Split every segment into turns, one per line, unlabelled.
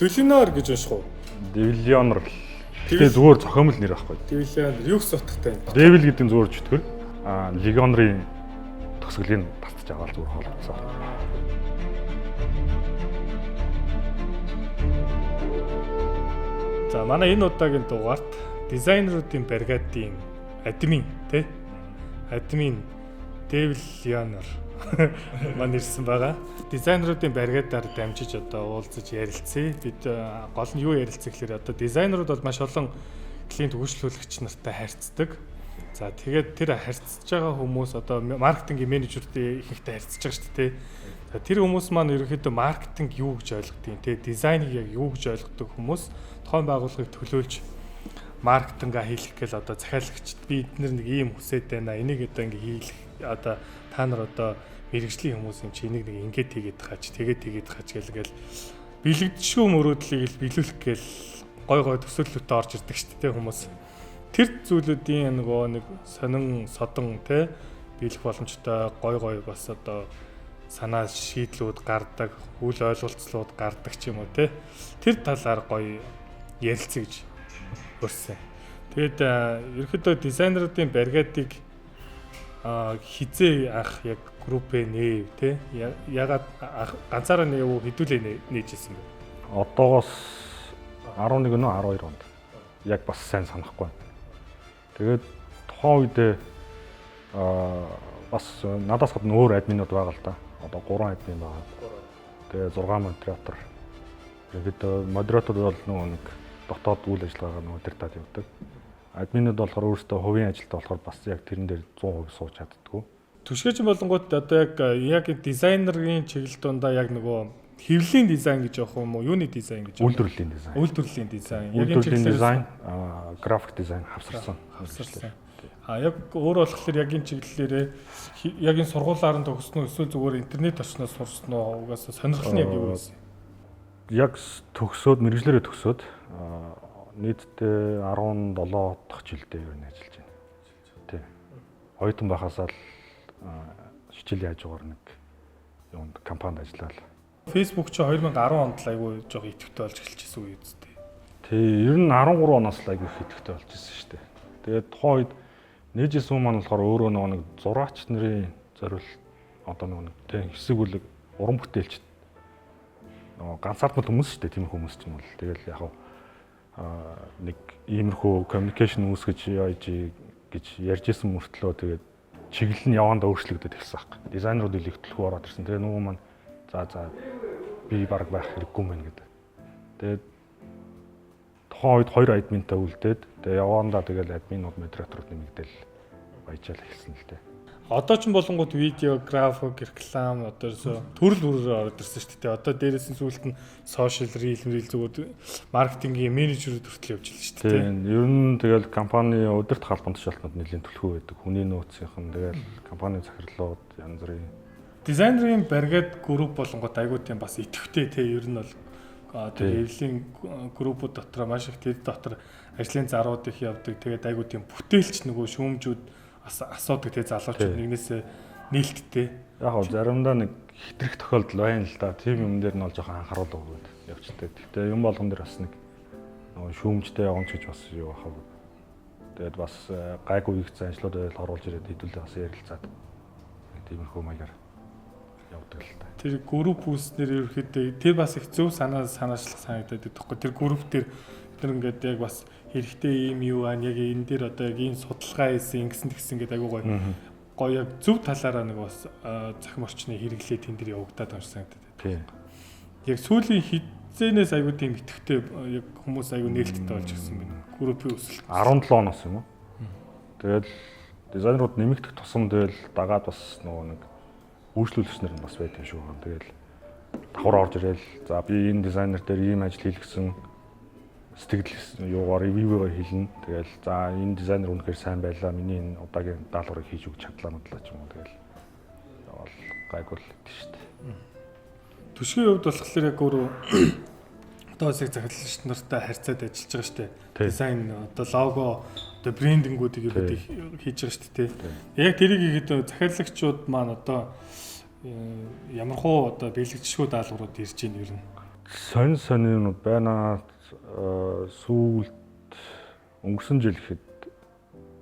Дөлинор гэж унших уу?
Девилионер л. Тэгээ зүгээр зохиомл нэр байхгүй.
Девилионер юу гэсэн утгатай юм?
Devil гэдэг нь зүгээр чөтгөр. Legionary төгсгөлийн тасч байгаа л зүгээр хоолцсон.
За манай энэ удаагийн дугаарт дизайнеруудын бригадын админ тий? Админ Девилионер маань ирсэн байгаа. Дизайнеруудын бригадаар дамжиж одоо уулзаж ярилцъя. Бид гол нь юу ярилцъя гэхээр одоо дизайнерууд бол маш олон клиент үйлчлүүлэгч нартай харьцдаг. За тэгээд тэр харьцаж байгаа хүмүүс одоо маркетингийн менежертэй ихэнхдээ харьцаж байгаа шүү дээ. За тэр хүмүүс маань ерөнхийдөө маркетинг юу гэж ойлгодгийг те дизайныг яг юу гэж ойлгодог хүмүүс тухайн байгууллагыг төлөөлж маркетингаа хийх гээл одоо захиалагчд би эдгээр нэг ийм хүсэж байна. Энийг одоо ингээ хийх одоо та нар одоо мэрэгжлийн хүмүүс юм чи энийг нэг ингээд хийгээд хаач тэгээд хаач гээл бэлэгдэшгүй мөрөөдлийг л биелүүлэх гээл гой төсөөлөлтөд орж ирдэг шүү дээ хүмүүс. Тэр зүйлүүдийн нөгөө нэг сонин содон те биелэх боломжтой гой бас одоо санаа шийдлүүд гардаг, үйл ойлголцлууд гардаг ч юм уу те. Тэр талаар гоё ярилцъя гэж өрсөн. Тэгэд ерөнхийдөө дизайнеруудын бригадыг хизээ анх яг группээ нээв те. Ягаад ганцаараа нээв хэдүүлээ нээжсэн бэ?
Одоогоос 11 нөө 12 онд. Яг бас сайн санахгүй. Тэгээд тухайн үедээ бас надаас гадна өөр админууд байгаа л да. Одоо 3 админ байгаа. Тэгээ 6 модератор. Тэгээд модератор бол нэг дотоод үйл ажиллагаагаа нөгөө тэр таад явуулдаг. Админууд болохоор өөрсдөө хувийн ажилд болохоор бас яг тэрэн дээр 100% сууж чаддгүй.
Түшгээч болонгууд одоо яг дизайнерын чиглэл дондаа яг нөгөө хэвлэлийн дизайн гэж явах юм уу? Юуны дизайн гэж?
Үйлдвэрлэлийн дизайн.
Үйлдвэрлэлийн дизайн.
Үйлдвэрлэлийн дизайн, график дизайн хавсарсан.
Яг өөр болохоор яг энэ чиглэлээрээ яг энэ сургуулиар нь төгснө эсвэл зүгээр интернет очноос сурсан уу? Угаасаа сонирхол нь яг юу вэ?
Яг төгсөөд мэрэгжлэрээ төгсөөд нийтдээ 17 дахь жилдээ юу нэ ажиллаж байна. Тий. Оюутан байхасаа л хичээл яаж угаар нэг юунд компанид ажиллаад. Facebook
чи 2010 онд л айгүй жоо идэвхтэй болж эхэлчихсэн үе үстэй.
Тий, ер нь 13 оноос л айгүй идэвхтэй болж ирсэн шүү дээ. Тэгээд тухайн үед нээжсэн хүмүүс маань болохоор өөрөө нэг зураач нарын зориул одоо нэг тий хэсэг бүлэг уран бүтээлч ганцаардмал хүмүүс шүү дээ, тийм хүмүүс ч юм бол. Тэгэл яг нэг иймэрхүү communication үүсгэж яаж гэж ярьжсэн мөртлөө тэгээд чиглэл нь явандаа өөрчлөгдөд эхэлсэн баг. Дизайнерууд илэгдэлгүй ороод ирсэн. Тэгээ нөгөө маань за би баг байх хэрэггүй мэн гэдэг. Тэгээд тухайн үед 2 админтай үлдээд тэгээ явандаа тэгэл админууд модераторууд нэмэгдээл баяжаал эхэлсэн л дээ. Одоо ч
болонгууд видео, график, реклам одоо төрөл ороод ирсэн шүү дээ. Одоо дээрээс нь сүүлд нь сошиал, рил зүгээр маркетингийн менежерүүд хүртэл явж байгаа шүү дээ.
Тийм. Ер нь тэгэл компани удирдах халбан тушаалтнууд нэлийн төлхөө байдаг. Хүний нөөцийнхэн тэгэл компани захирлууд янз бүрийн
дизайнерын бригад групп болонгууд айгуу тийм бас идэвхтэй те ер нь бол хэвлийн группүүд дотор маш их тэр дотор ажлын зарууд их явдаг. Тэгээд айгуу тийм бүтээлч нөгөө шүүмжүүд асуудаг те залуучууд нэгнээсээ нээлттэй.
Яг гоо заримдаа нэг хитрэх тохиолдол байна л да. Тим юм дээр нь бол жоохон анхааруулга өгөөд явчихдаг. Гэхдээ юм болгон дээр бас нэг нөгөө шүүмжтэй онц гэж бас юу ахав. Тэгээд бас гайгүй их заншлууд байл оруулж ирээд хэдүүлээ бас ярилцаад тиймэрхүү маягаар явдаг л та.
Тэр групп үүснэр ерөөхдөө тэр бас их зөв санаачлах санагдаад байхгүй. Тэр групп дээр тэр ингээд яг бас хэрэгтэй юм юу аа яг энэ дээр одоо яг энэ судалгаа хийсэн ингэсэн тэгсэн гэдэг айгуу гоё яг зөв талаараа нэг бас захим орчны хэрэглээ тэн дээр явагдаад байгаа санагдаад байна. Яг сүүлийн хизээнээс айгуу тийм итгэвтэй яг хүмүүс айгуу нээлттэй болж гисэн байна. Группийн өсөлт
17 оноос юм уу? Тэгэл дизайнерууд нэмэгдэх тусам тэгэл дагаад бас нөгөө нэг үйлчлүүлэгчнэр нь бас байдаг шүү. Тэгэл давхар орж ирэл за би энэ дизайнер дээр ийм ажил хийлгэсэн сэтгэл юугаар ревюваа хэлнэ. Тэгэл за энэ дизайнер үнэхээр сайн байлаа. Миний энэ удаагийн даалгаврыг хийж өгч чадлаа мэтлээ ч юм уу. Тэгэл явал гайгүй л гэдэг шүү дээ.
Түшгийн хувьд болохоор яг өөрөө одоо бас яг захиалч нартай харьцаад ажиллаж байгаа шүү дээ. Дизайн одоо лого одоо брендингүүдийг хийж байгаа шүү дээ. Яг тэрийг ихэд захиалагчид маань одоо ямархуу одоо бэлэгдэшгүй даалгаврууд ирж байна ер нь.
сонинууд байна. Сүүлд өнгөрсөн жил ихэд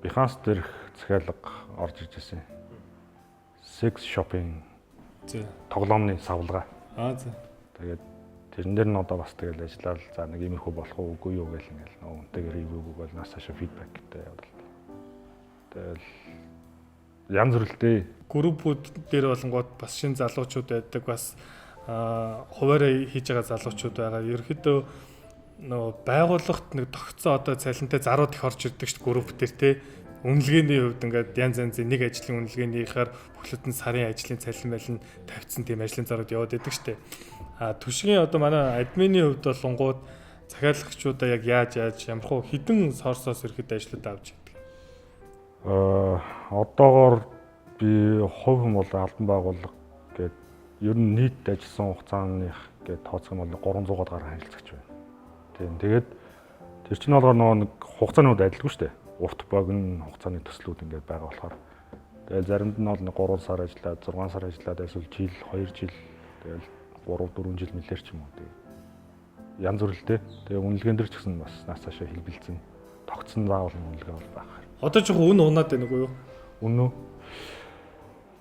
Behance дээрх захиалга орж ирж байсан. Sex shopping.
За.
Тоглоомны савлгаа.
За.
Тэгээд тэрэн дээр нь одоо бас тэгэл ажиллаад за нэг иймэрхүү болох уу үгүй юу гэл ингээл нөгөө үнтэйгээр ревю өгөөл нас цаашаа фидбек гэдэг явдал. Тэгэл янз бүрэлтэй
Группүүд дээр болонгууд бас шинэ залуучууд байдаг, бас хуваараа хийж байгаа залуучууд байгаа. Ерөнхийдөө нөгөө байгууллагт нэг тогтсон одоо цалинтай зарууд их орж ирдэг шүү дээ групп дээр те. Үнэлгээний хувьд ингээд янз янзын нэг ажлын үнэлгээнийхээр бүхлөдөн сарын ажлын цалин байлн тавьчихсан тийм ажлын зарууд яваад байдаг шүү дээ. Түшгийн одоо манай админы хувьд болонгууд захиалагчдаа яг яаж ямархуу хідэн сорсоос ирэхэд ажлууд авч байдаг.
Одоогоор би хувь хүн бол албан байгууллага гээд ер нь нийт ажилласан хугацааных гээд тооцох юм бол 300-аад гаруй харилцагч байна. Тийм. Тэгээд тэр чинь болохоор нэг хугацааны үед адилгүй шүү дээ. Урт богино хугацааны төслүүд ингээд байгаа болохоор тэгээд заримд нь бол 3 сар ажиллаад 6 сар ажиллаад эсвэл жил 2 жил тэгээд 3 4 жил мэлэр ч юм уу. Тэгээд янз бүрэлтэй. Тэгээд үнэлгээн дээр ч гэсэн бас нас цаашаа хэлбэлцэн тогтсон заавал үнэлгээ бол байх.
Одоо ч үн унаад байна уу юу?
Үнэ.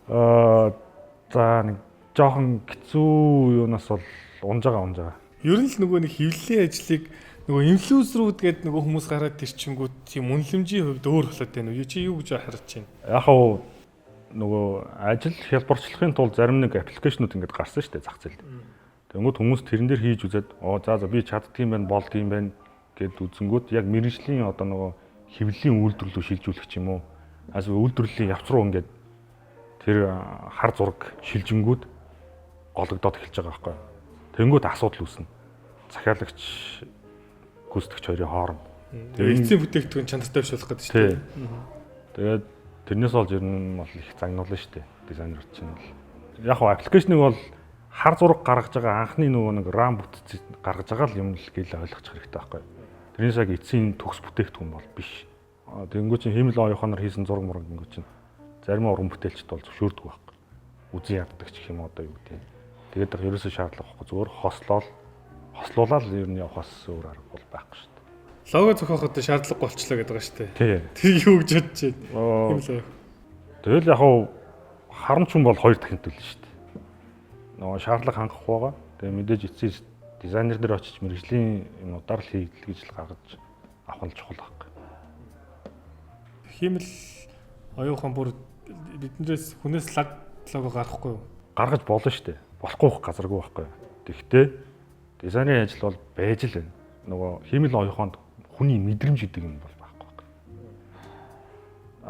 За нэг жоохон хэцүү юунаас бол унж байгаа.
Ер нь л нөгөө нэг хэвлэлийн ажлыг нөгөө инфлюенсерүүд гэдэг нөгөө хүмүүс гараад ирчингүүд тийм үнэлэмжийн хувьд өөр болоод байна уу? Чи юу гэж харж байна?
Яг хав нөгөө ажил хялбарчлахын тулд зарим нэг аппликейшнүүд ингээд гарсан шүү дээ зах зээлд. Тэнгүүд хүмүүс тэрэн дээр хийж үзээд за би чаддгийм байна, болдгийм байна гэд үзэнгүүд яг мэргэжлийн одоо нөгөө хэвлэлийн үйлдвэрлэлөө шилжүүлэх ч юм уу. Эсвэл үйлдвэрлэлийн явц руу ингээд тэр хар зураг шилжингүүд гологдоод эхэлж байгаа байхгүй. Тэнгүүд асуудал үүснэ. Захиалагч гүйцэтгэгч хоёрын хооронд.
Тэгээд эцсийн бүтээгдэхүүн чанартай биш болох гэдэг шүү дээ.
Тэгээд тэрнээс болж ер нь бол их загнуулна шүү дээ. Дизайнер чинь бол яг хаа аппликейшнийг бол хар зураг гаргаж байгаа анхны нөгөө нэг RAM бүтц гаргаж байгаа л юм л гээл ойлгочих хэрэгтэй байхгүй. Тэрнээс яг эцсийн төгс бүтээгдэхүүн бол биш. Тэнгүү чинь химэл оюуханаар хийсэн зураг мураг гингүү чинь зарим уран бүтээлчд бол зөвшөөрдөг байхгүй. Үзэн яддаг ч юм одоо юу гэдэг. Тэгээд ерөөсөө шаардлага байхгүй зүгээр хослуулаад ер нь явахаас өөр арга бол байхгүй шүү дээ.
Лого зохиоход шаардлага болчлоо гэдэг байгаа шүү дээ.
Тий.
Тэр юу гэж бодож байна?
Тэгэл яг харамч хүн бол хоёр дахин төлнө шүү дээ. Нөгөө шаардлага хангах байгаа. Тэгээ мэдээж эцсийн дизайнер дээр очиж мэрэгжлийн юмудаар л хийгдэл гэж л гаргаж авах нь чухал байхгүй. Химэл
оюухан бүр биднээс хүнээс лого гарахгүй юу?
Гаргаж болно шүү дээ. Болохгүй газаргүй байхгүй. Тэгвэл дизайнерын ажил бол байж л байна. Нөгөө химэл оюуханд хүний мэдрэмж гэдэг юм бол байхгүй.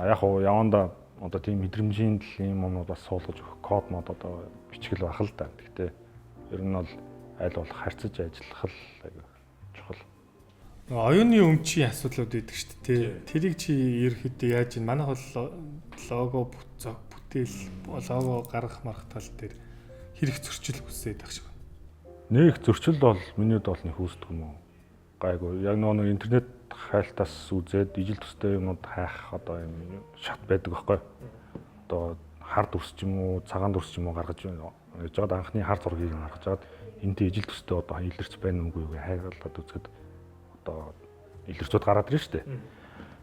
Яг яванда одоо тийм мэдрэмжийн юм юмнууд бас суулгаж өгөх код мод одоо бичгэл байх л да. Тэгтээ ер нь бол аль болох харьцаж ажиллах л чухал.
Оюуны өмчийн асуудлууд байдаг шүү дээ. Тэрийг чи ерөөхдөө яаж ийн манайх бол лого бүтээл лого гаргах марх тал дээр хэрэг зөрчил хүсээд байх шиг байна.
Нэг зөрчил бол минийд бол нэг үүсдэг юм уу? Гайгүй. Яг нэг интернет хайлтаас үзээд ижил төстэй юмуд хайх одоо юм шат байдаг байхгүй. Одоо хар дүрс ч юм уу, цагаан дүрс ч юм уу гаргаж яаж жаад анхны хар зургийг гаргаж жаад энд ижил төстэй одоо илэрч байна уугүй юу хайгалаад үзэхэд одоо илэрчүүд гараад ирнэ шүү дээ.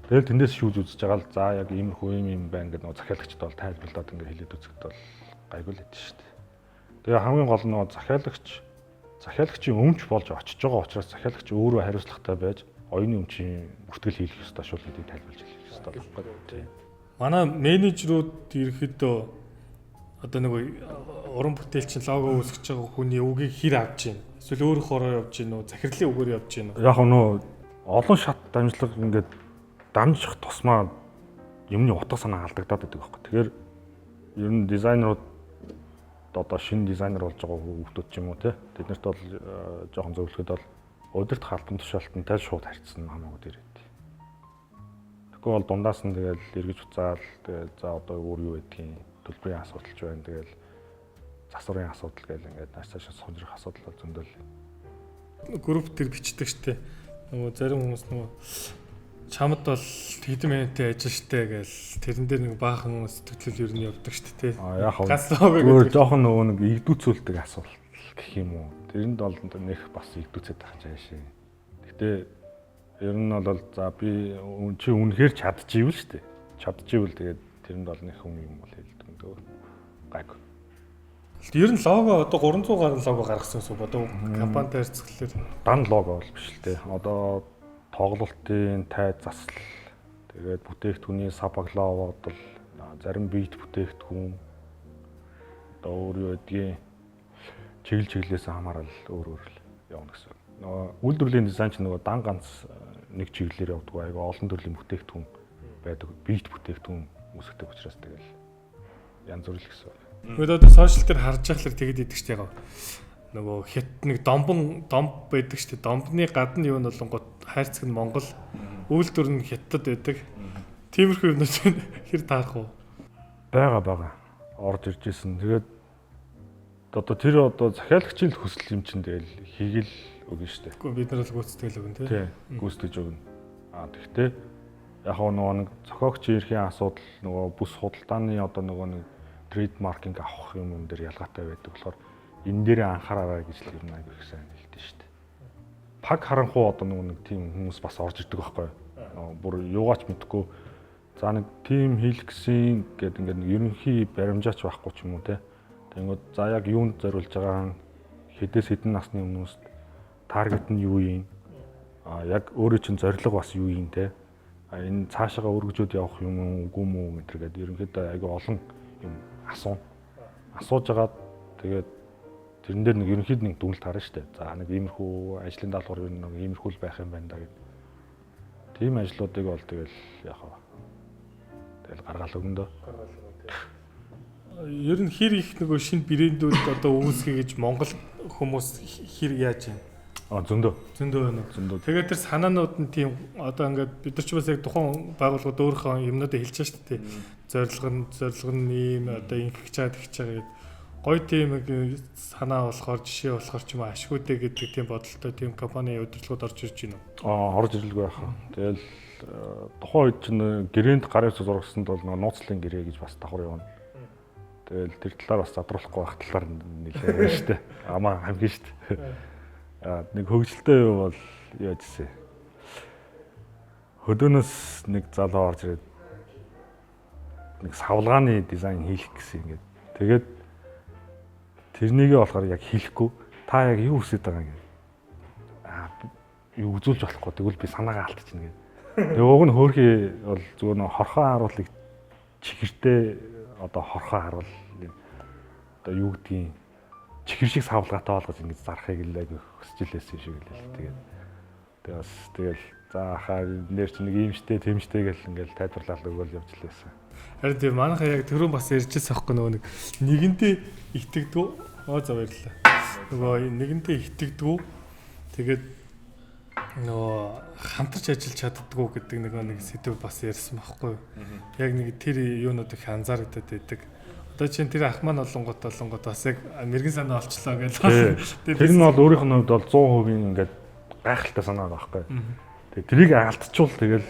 Тэгэл тэндээс шүүж үзэж байгаа л за яг иймэрхүү юм байна гэдэг нөгөө захиалагчд бол тайлбарлаад ингээд хэлээд үзэхэд бол гайгүй л хэдэж шүү дээ. Тэгээ хамгийн гол нь нөгөө захиалагчийн өмч болж очиж байгаа учраас захиалагч өөрөө хариуцлагатай байж оюуны өмчийн бүртгэл хийх ёстой шүү гэдгийг тайлбарлаж хэлэх ёстой байхгүй.
Манай менежерүүд ерөөхдөө одоо нэг уран бүтээлчин лого үүсгэж байгаа хүний үгийг хэр авч гин эсвэл өөр хороо явж гин үү захирлын үгээр явж гин үү?
Яг нөө олон шат дамжлага ингээд дамжих тусмаа юмны утга санаа алдагдаад байдаг байхгүй. Тэгэхээр ер нь дизайнерууд одоо шинэ дизайнер болж байгаа хүмүүс ч юм уу те тэднэрт бол жоохон зөвлөхөд бол удирдах албан тушаалтантай шууд харьцсан хамаагүй дээр байд. Тэгэхгүй бол дундаас нь тэгэл эргэж уцаал тэгээ за одоо өөр юу байдгийг төлбөрийн асуудал ч байна тэгэл засварын асуудал гэл ингээд нааш цаашаа сонирхох асуудал бол зөндөл.
Групп төр бичдэг штэ. Нөгөө зарим хүмүүс нөгөө чамд бол хэдэн минутын ажил штэ гээл тэрэн дээр нэг баахан сэтгэл ер нь явдаг штэ тий.
Яг гоо жоохон нөгөө нэг игдүүцүүлдэг асуудал гэх юм уу. Тэрэнд бол нэх бас игдүүцээд байгаа чаашаа. Гэхдээ ер нь бол за би чи үнэхээр чадчихвэл шүү дээ. Чадчихвэл тэгээд тэрэнд бол нэх юм бол хэлдэг юм дөө. Гайг.
Ер нь лого одоо 300 гаруй лого гаргасан гэсэн бодоо компанитай харьцуулахад
Дан лого бол биш л дээ. Одоо тоглолтын тайз засал тэгээд бүтээгдэхүүний сабаглаа бодол зарим бит бүтээгдэхүүн одоо өөр юу гэдгийг чиглэлээс хамаарал өөр л явна гэсэн. Нөгөө үйлдвэрлэлийн дизайн ч нөгөө дан ганц нэг чиглэлээр явдаг айгаа олон төрлийн бүтээгдэхүүн байдаг. Бит бүтээгдэхүүн үүсгдэг учраас тэгэл янз бүр л гэсэн.
Гэхдээ одоо сошиал дээр харж байхлаар тэгэд идэг ч яг нөгөө хят нэг домб байдаг шүү дээ. Домбны гадна юу нь болонгот хайрцаг нь Монгол, үйлдвэр нь хятад байдаг. Тиймэрхүү юмнууд хэр таарах уу?
Бага орж ирж исэн. Тэгээд одоо тэр одоо захиалагчийн хүсэл юм чинь тэгэл хийгэл өгнө шүү дээ.
Гэхдээ бид нар л гүйцэтгэл өгнө
тий. Гүйцэтгэж өгнө. Тэгэхдээ яг нөгөө нэг зохиогчийн эрхийн асуудал нөгөө бүс худалдааны одоо нөгөө нэг трейдмаркинг авах юм дээр ялгаатай байдаг болохоор энэ дээр анхаараарай гэж л юм аяг их сайн хэлдэг шүү дээ. Паг харанхуу одоо нэг тийм хүмүүс бас орж ирдэг байхгүй юу? Бүр юугаач мэдгүй за нэг тим хийлгсэн гэдэг ингээд нэг ерөнхий баримжаач байхгүй ч юм уу те. Тэнгүүд за яг юунд зориулж байгаа хэдээс хэдэн насны хүмүүст таргет нь юу юм? Яг өөрөө чинь зорилго бас юу юм те. Энэ цаашаага өргөжөөд явах юм үгүй мүү гэдэг ерөнхийдөө аягүй олон юм асууж агаад тэгээд тэрэн дээр нэг ерөнхийд нэг дүгнэлт харна шүү дээ. За нэг иймэрхүү ажлын даалгавар нэг иймэрхүү л байх юм байна да гэдэг. Тийм ажлуудыг бол тэгэл яг тэгэл гаргаал өгнө дөө.
Ер нь хэр их нөгөө шинэ брэндүүд одоо үүсгэх гэж Монгол хүмүүс хэр яаж юм? Зөндөө байна. Тэгээд тэр санаанууд нь тийм одоо ингээд бид нар ч бас яг тухайн байгууллагууд өөрийнхөө юмнуудыг хэлж байгаа шүү дээ. Зорилго нь ийм одоо ингэх чад их чагаа гэдэг. Гой тийм санаа болохоор жишээ болохоор ч юм ашгүйтэй гэдэг тийм бодолтой тийм компани удирдлагууд орж ирж байна уу?
Орж ирлгүй яхаа. Тэгэл тухайн үед чинь гэрээнд гарын цус зургасанд бол нууцлын гэрээ гэж бас давхар явна. Тэгэл тэр талаар бас задруулахгүй байх талаар нэлээд байна шүү дээ. Амаа хамгийн шүү дээ. Нэг хөгжилтэй юу бол яаж ийсэн. Хөдөөнөөс нэг залуу орж ирээд нэг савлгааны дизайн хийх гэсэн ингээд. Тэгээд тэрнийгээ болохоор яг хийхгүй та яг юу хүсэж байгаа юм. Юу үзүүлж болохгүй тэгвэл би санаагаа алдчихна гэдэг. Тэгээ уг нь хөөхий бол зүгээр нэг хорхоо харуулыг чихэртэй одоо хорхоо харуул одоо юу гэдгийг чихэр шиг савлгаатай болгож ингэж зарахыг л айгүй хүсэж илээсэн шиг л тэгээд бас тэгэл за хаа нэр чи нэг юм штэ тэмштэй гэл ингээл тайлбарлал өгөөл явж лээсэн.
Харин тийм манайхаа яг түрүүн бас ярьжсэн аахгүй нөгөө нэгэнтээ итгэдэггүй за баярлалаа. Нөгөө нэгэнтээ итгэдэггүй тэгээд нөгөө хамтарч ажиллаж чаддаггүй гэдэг нэг сэдв бас ярьсан байхгүй юу. Яг нэг тэр юунуудыг анзаарагдаад байдаг. Одоо чинь тэр ах маань олонгот бас яг мэрэгэн санаа олчлоо гэж байна.
Тэр нь бол өөрийнх нь хувьд бол 100% ингээд гайхалтай санаа байхгүй. Тэгээ трийг алдчихвал тэгэл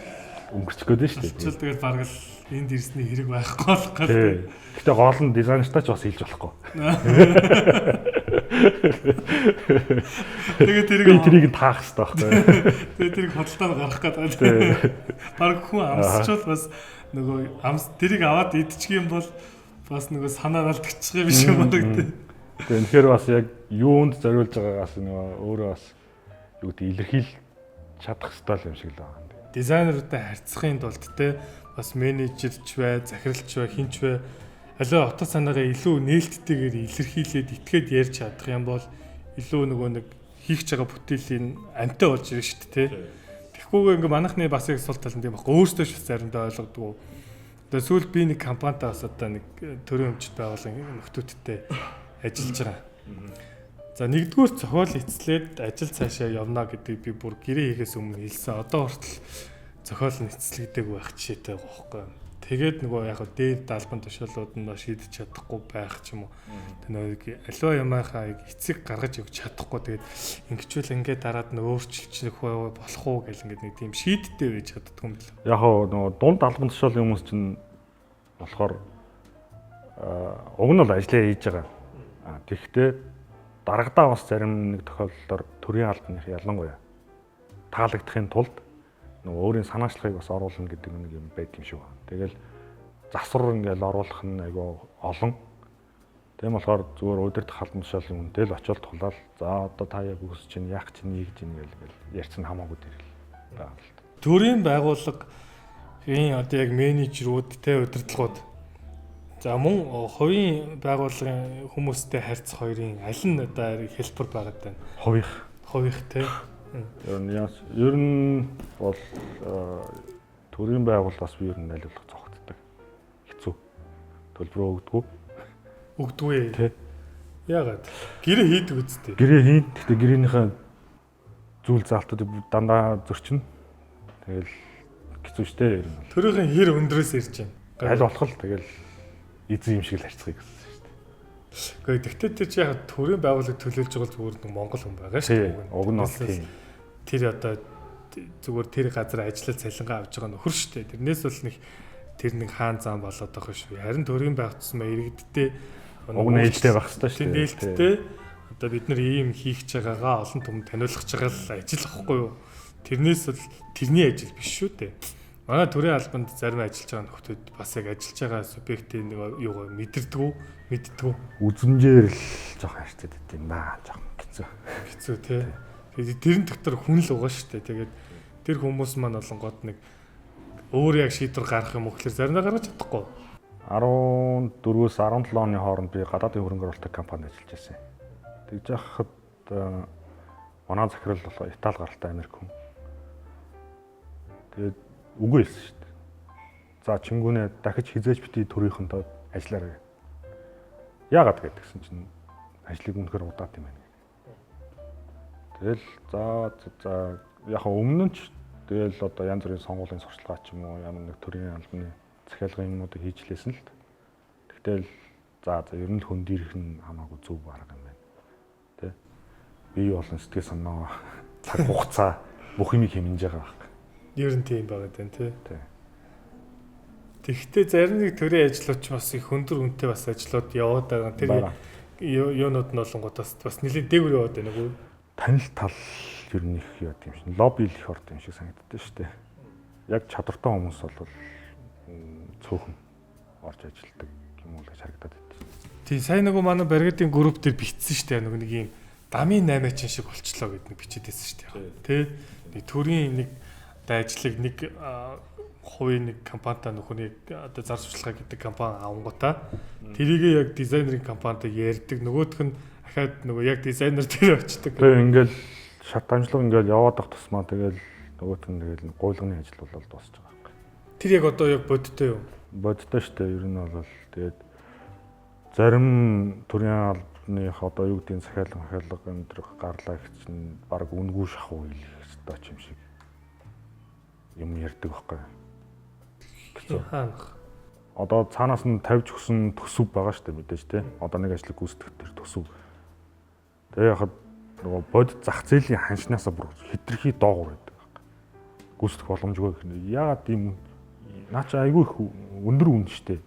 өнгөрчих гээд нь шүү дээ.
Алдчихвал тэгэл бараг л энд ирсний хэрэг байхгүй болох гэдэг.
Гэтэ гол нь дизайнертай ч бас хийж болохгүй. Тэгээ трийг таах хэрэгтэй байхгүй.
Тэгээ трийг хөдөлтөөр гаргах гэдэг. Бараг хүн амсчвал бас нөгөө трийг аваад идчих юм бол бас нөгөө санаа алдчих юм биш юм байна гэдэг.
Тэгээ үнэхээр бас яг юунд зориулж байгаагаас нөгөө өөрөө бас юу гэдэг илэрхийл чадах хэрэгтэй юм шиг л байна.
Дизайнеруудтай харьцахын тулд те бас менежерч бай, захиралч бай, хинч бай аливаа утга санаагаа илүү нээлттэйгээр илэрхийлээд итгээд ярьж чадах юм бол илүү нөгөө нэг хийх байгаа бүтээлийн амтай болж ирнэ шүү дээ те. Тэгэхгүйгээ ингээ манайхны бас яг сул тал нь тийм байхгүй. Өөрсдөө ч заримдаа ойлгодгоо. Тэгээ сүүл би нэг компанитай бас одоо нэг төрийн өмчт байгууллагын нөхдүүдтэй ажиллаж байгаа. За нэгдүгээр зохиол эцлээд ажил цаашаа явна гэдэг би бүр гэрээ хийхээс өмнө хэлсэн. Одоо хүртэл зохиол нь эцлэгдэг байх жишээтэй байгаа байхгүй. Тэгээд нөгөө яг дээд даалбан тушаалууд нь шийдэж чадахгүй байх ч юм уу. Тэр нөгөө аливаа ямаахаа эцэг гаргаж өгч чадахгүй тэгээд ингэчүүл ингээд дараад нь өөрчилчих болох уу гэл ингээд нэг тийм шийдтэй байж чаддгүй юм л.
Яг нөгөө дунд даалбан тушаалын хүмүүс чинь болохоор уг нь бол ажиллаа хийж байгаа. Тэгэхдээ дарагдаа бас зарим нэг тохиолдолд төрийн албаны ялангуяа таалагдахын тулд нөгөө өөрийн санаачлагыг бас оруулна гэдэг нэг юм байд юм шиг байна. Тэгэл засвар ингээл оруулах нь айгүй олон. Тийм болохоор зүгээр удирдах халдсан тушаалын үнэтэй л очиод тулаад за одоо та яг үсэж чинь яах чинь нэг чинь ингээл ярьсан хамаагүй дэрэл байгаа л.
Төрийн байгууллагын одоо яг менежерүүд те удирдлагууд за мөн хувийн байгууллагын хүмүүстэй харьцах хоёрын аль нь одоо хэлбэр байгаад байна. Хувийнх те.
Ер нь бол төрийн байгууллагаас би ер нь найлуулах зогтдог. Хэцүү. Төлбөрөө өгдөггүй.
Өгдөггүй. Тэ. Яагаад? Гэрээ хийдэг үсттэй.
Гэрээ хийн. Гэхдээ гэрээнийхээ зүйл заалтуудыг дандаа зөрчинө. Тэгэл хэцүү шттэ ер нь.
Төрийн хэр өндрөөс ирж байна.
Аль болох л тэгэл эзэн юм шиг л харьцахыг гэсэн шүү дээ.
Гэхдээ тэгтээ тэр чи яг төрийн байгууллага төлөөлж байгаа зүгээр нэг Монгол хүн байгаа шүү дээ.
Уг нь бол тийм.
Тэр одоо зүгээр тэр газар ажиллаж цалингаа авч байгаа нөхөр шүү дээ. Тэрнээс бол тэр нэг хаан зам болоод байгаа шүү. Харин төрийн байгуулсан иргэдтэй
уг нь ээлжтэй байх хэрэгтэй шүү дээ.
Нээлттэй одоо бид нар ийм хийх гэж байгаагаа олон түмэнд таниулах байгаа л ажил ахгүй юу? Тэрнээс бол тэрний ажил биш шүү дээ. Манай төрийн албанд зарим ажиллаж байгаа нөхдүүд бас яг ажиллаж байгаа субъектийн нэг юугаа мэддэггүй.
Үзмжээр л жоохон харьцаад байт юм ба. Жоохон хэцүү.
Хэцүү тий. Тэгээд тэрэн доктор хүн л угаа шүү дээ. Тэгээд тэр хүмүүс маань болонгод нэг өөр яг шийдвэр гаргах юм уу гэхээр заримдаа гаргаж чадахгүй.
14-өөс 17 оны хооронд би гадаадын хөрөнгө оруулалт компанид ажиллаж байсан. Тэгж яхад манай захирал болоо Итали гаралтай Америк хүн. Тэгээд үгүй хэлсэн шүү дээ. За чингүүнээ дахиж хизээж бити төрийнхөнтэй ажиллаарай. Яагаад гэдгсэн чинь ажлыг үнэхээр удаад юм байна. Тэгэл за яг өмнө нь ч тэгэл одоо янз бүрийн сонгуулийн сурчлагаа ч юм уу ямар нэг төрийн албаны захиалгын юмнуудыг хийж лээсэн л. Тэгтэл за ер нь л хөндөрөх нь хамаагүй зөв арга юм байна. Тэ? Бие болон сэтгэл санаа цаг хугацаа бүх юмыг хэмнэж байгаа байхгүй.
Ер нь тийм байгаа дээ тий. Тэгэхдээ зарим нэг төрийн ажлууч бас их хөндөр үнэтэй бас ажлууд яваад байгаа. Тэр юунууд нь болонгууд бас нэлээд дээгүүр яваад байна уу?
Танил тал ер нь их яа тийм шин лобби их орд юм шиг санагддаг шүү дээ. Яг чадвартай хүмүүс бол цөөхөн орж ажилладаг юм уу гэж харагдаад байна.
Тийм сайн нөгөө манай баригдын групп дээр бичсэн шүү дээ. Нэг юм дамын 8-чин шиг болчлоо гэдэг нэг бичээд байсан шүү дээ. Тэ нэг төрийн нэг ажлыг нэг хувийн нэг компанитай нөхөрний одоо зар сурталчилгаа гэдэг компани авангуудаа тэрийг яг дизайнерын компанитай ярьдаг нөгөөх нь ахаад нөгөө яг дизайнер дээр очдог.
Тэгээ ингээл шат амжилга ингээл яваад ах тусмаа тэгэл нөгөөх нь тэгэл гуйлганы ажил бол дуусч байгаа юм.
Тэр яг одоо яг бодтой юу?
Бодтой шүү дээ. Ер нь бол тэгээд зарим төрийн албаных одоо юу гэдгийг захиалга өндрөх гарлаа их чинь баг үнгүй шахуу хэлэх ёстой ч юм шиг юм ярьдаг байхгүй.
Хаанах.
Одоо цаанаас нь тавьж өгсөн төсөв байгаа шүү дээ мэдээж тий. Одоо нэг ажлыг гүйцэтгэх тэр төсөв. Тэгээ яхад нөгөө бодит зах зээлийн ханшнаасаа бүр хитрхи доогуур байдаг байхгүй. Гүйцэтгэх боломжгүй гэх юм. Яагаад ийм наа чи айгүй их өндөр үн шүү дээ.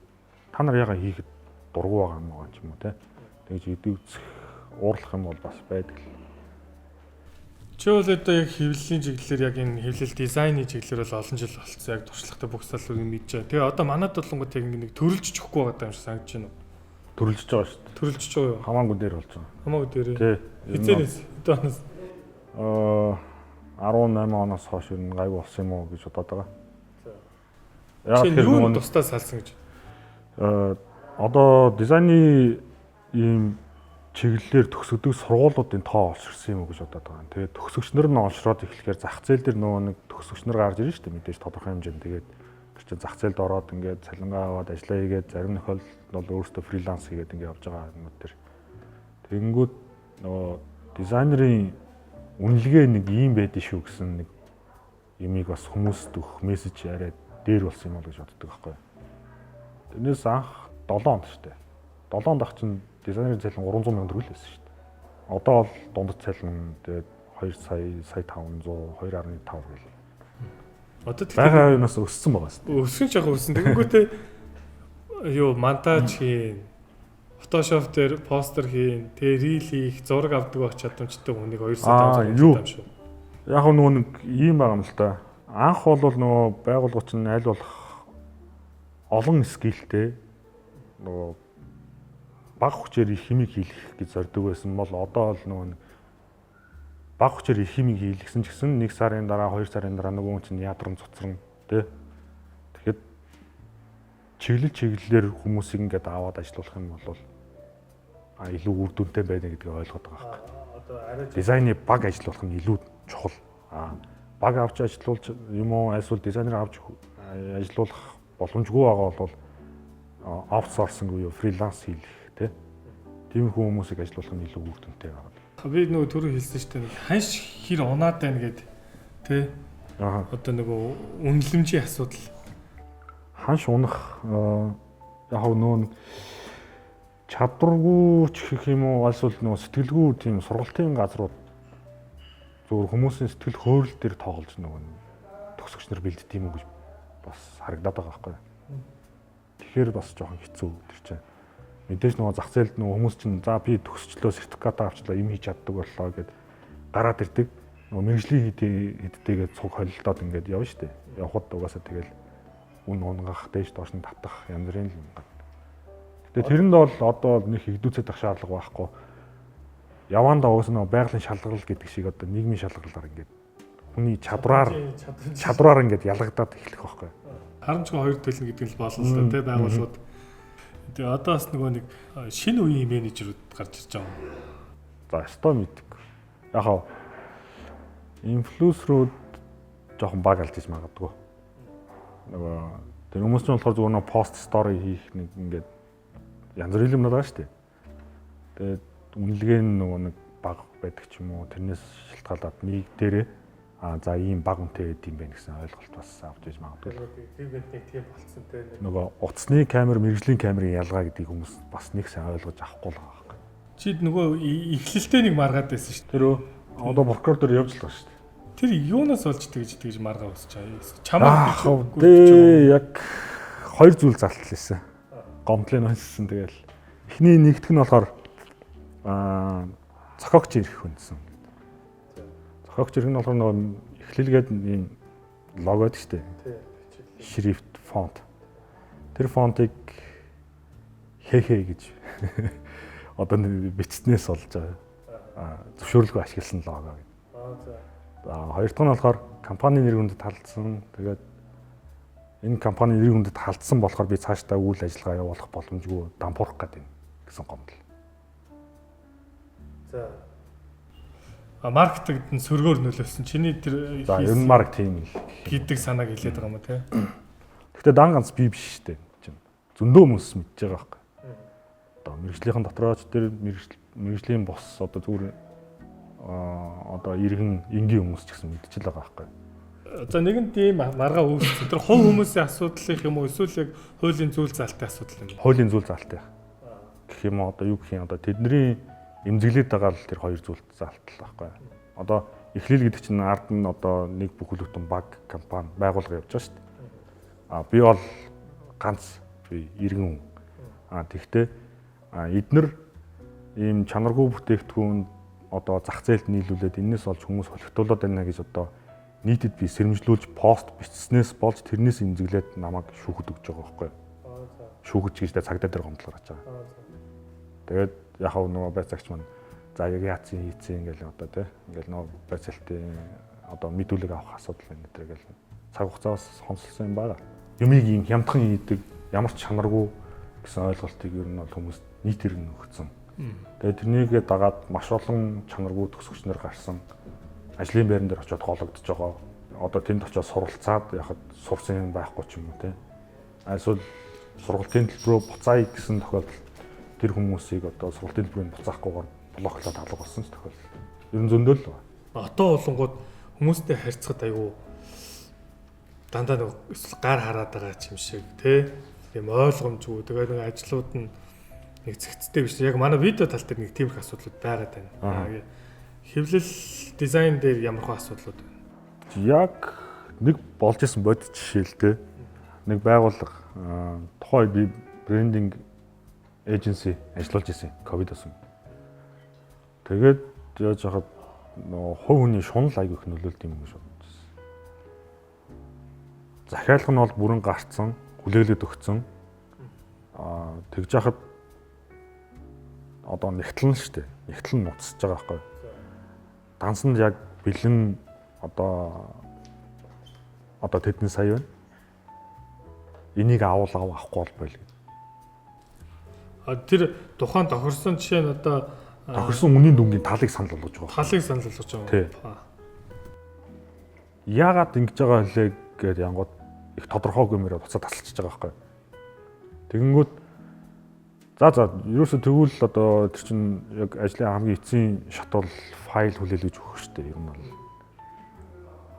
Та нар яагаад хийхэд дургу байгаа юм уу ч юм уу тий. Тэгж идэвхэх уурлах юм бол бас байдаг л.
Чи бол одоо яг хэвлэлийн чиглэлээр яг энэ хэвлэл дизайны чиглэлээр бол олон жил болцсон яг туршлагатай бүх салбарыг мэдж байгаа. Тэгээ одоо манад болонгот яг нэг төрөлжиж өгөхгүй байгаа юм шиг санагдаж байна уу?
Төрөлжиж байгаа шүү дээ.
Төрөлжиж байгаа юу?
Хамаагүй дээр болж байгаа.
Хамаагүй дээр.
Тий.
Хизээс одоо оноос
18 оноос хойш ер нь гайгүй болсон юм уу гэж бодоод байгаа.
Яг тэр юу тусдаа салсан гэж.
Одоо дизайны ийм чиглэлээр төгсгдөг сургуулиудын тоо олширсан юм уу гэж бодоод байгаа. Тэгээд төгсөгчнөр нь олшроод эхлэхээр зах зээл дээр нөгөө нэг төгсөгчнөр гарч ирнэ шүү дээ мэдээж тодорхой хэмжээнд. Тэгээд тэр чинь зах зээлд ороод ингээд цалингаа аваад ажиллаа хийгээд зарим тохиолдолд бол өөрөөсөө фриланс хийгээд ингээд явж байгаа юмуд төр. Тэгэнгүүт нөгөө дизайнерын үнэлгээ нэг ийм байдэн шүү гэсэн нэг юмыг бас хүмүүст өгөх мессеж яриад дээр болсон юм уу гэж боддог байхгүй. Тэрнээс анх 7 онд шүү дээ. 7 онд ах чинь дизайнерын цалин 300 сая төгрөг л байсан шүү дээ. Одоо бол дундад цалин тэгээд 2 сая 500 2.5 гэл.
Одоо
байгаа юмас өссөн байгаа шүү дээ.
Өссөн ч яг өссөн. Тэгэнгүүтээ юу монтаж хийн Photoshop дээр постэр хийн, тэгээ reel хийх, зураг авдаг байх чадамжтай хүнийг 2 сая
Аа,
500
юу?
юм шүү.
Яг нөгөө нэг ийм байгаа юм л да. Анх бол нөгөө байгууллагч нь аль болох олон скиллтэй нөгөө бага хүчээр их химиг хийх гэж зорддог байсан бол одоо л нөгөө бага хүчээр их химиг хийлгсэн ч гэсэн 1 сарын дараа 2 сарын дараа нөгөө хүн чинь ядран цуцран тий. Тэгэхэд чиглэлээр хүмүүсийг ингээд аваад ажиллуулах юм бол илүү үр дүнтэй байна гэдгийг ойлгоод байгаа хэрэг.
Одоо арай
Дизайны баг ажиллуулах нь илүү чухал. Баг авч ажиллуулж юм уу эсвэл дизайнер авч ажиллуулах боломжгүй байгаа бол аутсорсинг буюу фриланс хийх тий. Тийм хүмүүсийг ажиллуулах нь илүү үр дүнтэй байгаа.
би нөгөө түрүү хэлсэн шүү дээ. Ханш хэр унаад байна гэд тий. Одоо нөгөө үнэлэмжийн асуудал.
Ханш унах яг нөгөө чадваргүй ч гэх юм уу эсвэл нөгөө сэтгэлгүй тийм сургалтын газрууд зөвхөн хүмүүсийн сэтгэл хөөрөл дээр тоглож нөгөө төгсөгч нар бэлддэг юм уу гэж бас харагдаад байгаа байхгүй. Тэгэхээр бас жоохон хэцүү тэр чинь. Мэдээж нөгөө зах зээлд нөгөө хүмүүс чинь за би төгсчлөө сертификат авчлаа юм хийж чаддаг боллоо гэд гараад ирдэг. Нөгөө мэрэгжлийн хэдтэйгээ цуг холилдоод ингээд явна шүү дээ. Явхад угаасаа тэгэл үн унгах, дээш доош нь татах янз бүрийн юм байна. Тэгээ тэрэнд бол одоо нэг хэгдүүцээд ах шаардлага байхгүй. Явандаа уус нөгөө байгалийн шалгалт гэдэг шиг одоо нийгмийн шалгалаар ингээд хүний чадвараар ингээд ялгагдаад эхлэх байхгүй.
Харамчгүй хоёр төлнө гэдэг нь болно л да тий байгууллагууд. Тэгээ одоо бас нөгөө нэг шинэ үеийн менежерүүд гарч ирж байгаа юм.
За, өстой мэддэг. Яг хаа инфлюенсерүүд жоохон баг алдаж магадгүй. Нөгөө тэр хүмүүс ч болохоор зүгээр нэг пост стори хийх нэг ингээд янз бүрийн юм байгаа шүү дээ. Тэгээд үнэлгээ нь нөгөө нэг баг байдаг ч юм уу тэрнээс шалтгаалаад нэг дээрээ за ийм баг үнэтэй байд юм байна гэсэн ойлголт бас авч иж магадгүй.
Тийм болцсон те.
Нөгөө утасны камер, мэрэгжлийн камерын ялгаа гэдгийг хүмүүс бас нэг сайн ойлгож авахгүй л байгаа байхгүй.
Чи нөгөө эхлэлтэй нэг маргаад байсан шүү дээ.
Тэр одоо прокурор дээр явж л байгаа шүү дээ.
Тэр юунаас болж тэгж маргаа усч чамаа
яг хоёр зүйл залталсан. Гомдлын онцсон тэгэл. Эхний нэгдүг нь болохоор зохиогч ирэх хүнсэн. Зохиогч ирэх нь болохоор нөгөө эхлэлгээд ийм логод шүү дээ. Шрифт, фонт. Тэр фонтыг хээ гэж одоо бичснээс олж байгаа. Зөвшөөрлөгөө ашигласан лого гэдэг. Хоёр дахь нь болохоор компани нэр хүндэд халдсан. Тэгээд энэ компани нэр хүндэд халдсан болохоор би цаашдаа үйл ажиллагаа явуулах боломжгүй дампуурах гэдэг гэсэн гомдол.
За. Маркетингд нь сөргөөр нөлөөлсөн. Чиний тэр
за ер нь маркетинг
гэдэг санааг хэлээд байгаа юм уу те?
Гэхдээ дан ганц би биш шүү дээ. Зөндөө хүмүүс мэдж байгаа байхгүй. Одоо мэрэгжлийн дотрооч тэр мэрэгжлийн бос одоо зүгээр одоо иргэн энгийн хүмүүс ч гэсэн мэдчихэл байгаа байхгүй.
За нэгэн тийм маргаа үүссэн. Тэр хувь хүмүүсийн асуудлын юм уу эсвэл яг хуулийн зүйл заалтын асуудал юм уу?
Хуулийн зүйл заалтай. Гэх юм одоо юу гэх юм одоо тэдний эмзэглээд байгаа л тэр хоёр зүйл заалт л байхгүй. Одоо эхлэл гэдэг чинь ард нь одоо нэг бүхэлдэн баг компани байгуулга явж байгаа шүү дээ. Би бол ганц би иргэн хүн. Тэгвэл эднэр ийм чанаргүй бүтээгдэхүүн одоо зах зээлд нийлүүлээд энэс олж хүмүүс холигдуулаад байна гэж одоо нийтэд би сэрэмжлүүлж пост бичснээс болж тэрнээс эмзэглээд намайг шүүхэд өгч байгаа байхгүй. Шүүгэж гэж цагдаа дээр гомдлоо гарч байгаа. Тэгээд яг нөгөө байцаагч маань за яг яатсан хийцэн ингээл одоо тий ингээл нөгөө байцаалтын одоо мэдүүлэг авах асуудал байна гэдэг ингээл цаг хугацаас хонсолсон юм байна. Юмыг юм хямдхан хийдэг ямар ч чанаргүй гэсэн ойлголтыг ер нь бол хүмүүс нийтээр нь өгсөн. Тэгээд тэрнийгээ дагаад маш олон чанаргүй төгсөгч нар гарсан. Ажлын байран дээр очиод гологдож байгаа. Одоо тэнд очиод суралцаад яхад сурсан юм байхгүй ч юм уу тий. Эсвэл сургалтын төлбөрөө буцаая гэсэн тохиолдолд тэр хүмүүсийг одоо сургалтын төлбөрийг буцаахгүйгээр блоклоод алга болсон ч тохиолдол. Ер нь зөндөл л байна.
Одоо болонгууд хүмүүстэй харьцахад айгүй дандаа нэг гар хараад байгаа юм шиг тий. Тийм ойлгомжгүй. Тэгээд нэг ажлууд нь нэг зэгцтэй биш. Яг манай видео тал дээр нэг тийм их асуудлууд байгаад байна. Хэвлэл дизайн дээр ямар хөө асуудлууд байна?
Яг нэг болж исэн бодит жишээлтэй нэг байгууллага тухайн би брендинг эйженси ажиллаж исэн ковидос юм. Тэгээд яаж яхад хувь хүний шунал айгүй их нөлөөлт юм шиг бодсон. Захиалга нь бол бүрэн гарцсан, хүлээлгэд өгцөн. Тэгж яхад одоо нэгтлэн шүү дээ. Нэгтлэн нуцсаж байгаа байхгүй. Дансанд яг бэлэн одоо тэдний сая байна. Энийг авахгүй бол байл.
Тэр тухайн тохирсон жишээ нь одоо
тохирсон үнийн дүнгийн талыг санал болгож байгаа.
Талыг санал болгож байгаа.
Яагаад ингэж байгаа хэлээ гэдэг янгууд их тодорхойгүй мөрөд буцаад тасалчихж байгаа байхгүй. Тэгэнгүүт ерөөсөө тэгвэл одоо тэр чинь яг ажлын хамгийн эцсийн шат бол файл хүлээлгэж өгөх шүү дээ. Ер нь бол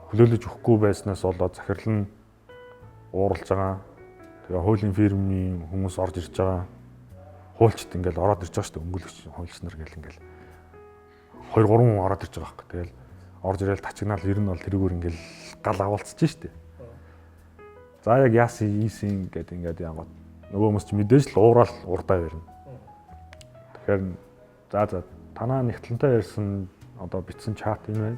хүлээлгэж өгөхгүй байснаас болоод захирал нь ууралж байгаа. Тэгээ хуулийн фирмийн хүмүүс орж ирж байгаа. Хуульчд ингээл ороод ирж байгаа шүү дээ. Өмгөөлөгч хуульч нар гэл ингээл 2 3 хүн ороод ирж байгаа байхгүй. Тэгэл орж ирэл тачигнаал ер нь бол тэрүүгээр ингээл гал авалцж шүү дээ. За яг яасан ийсэн гэдэг ингээд янгот нөгөө хүмүүс ч мэдээж л уурал урдаа ярина. Тэгэхээр танаа нэгтлэнтэй ярьсан одоо бичсэн чат энэ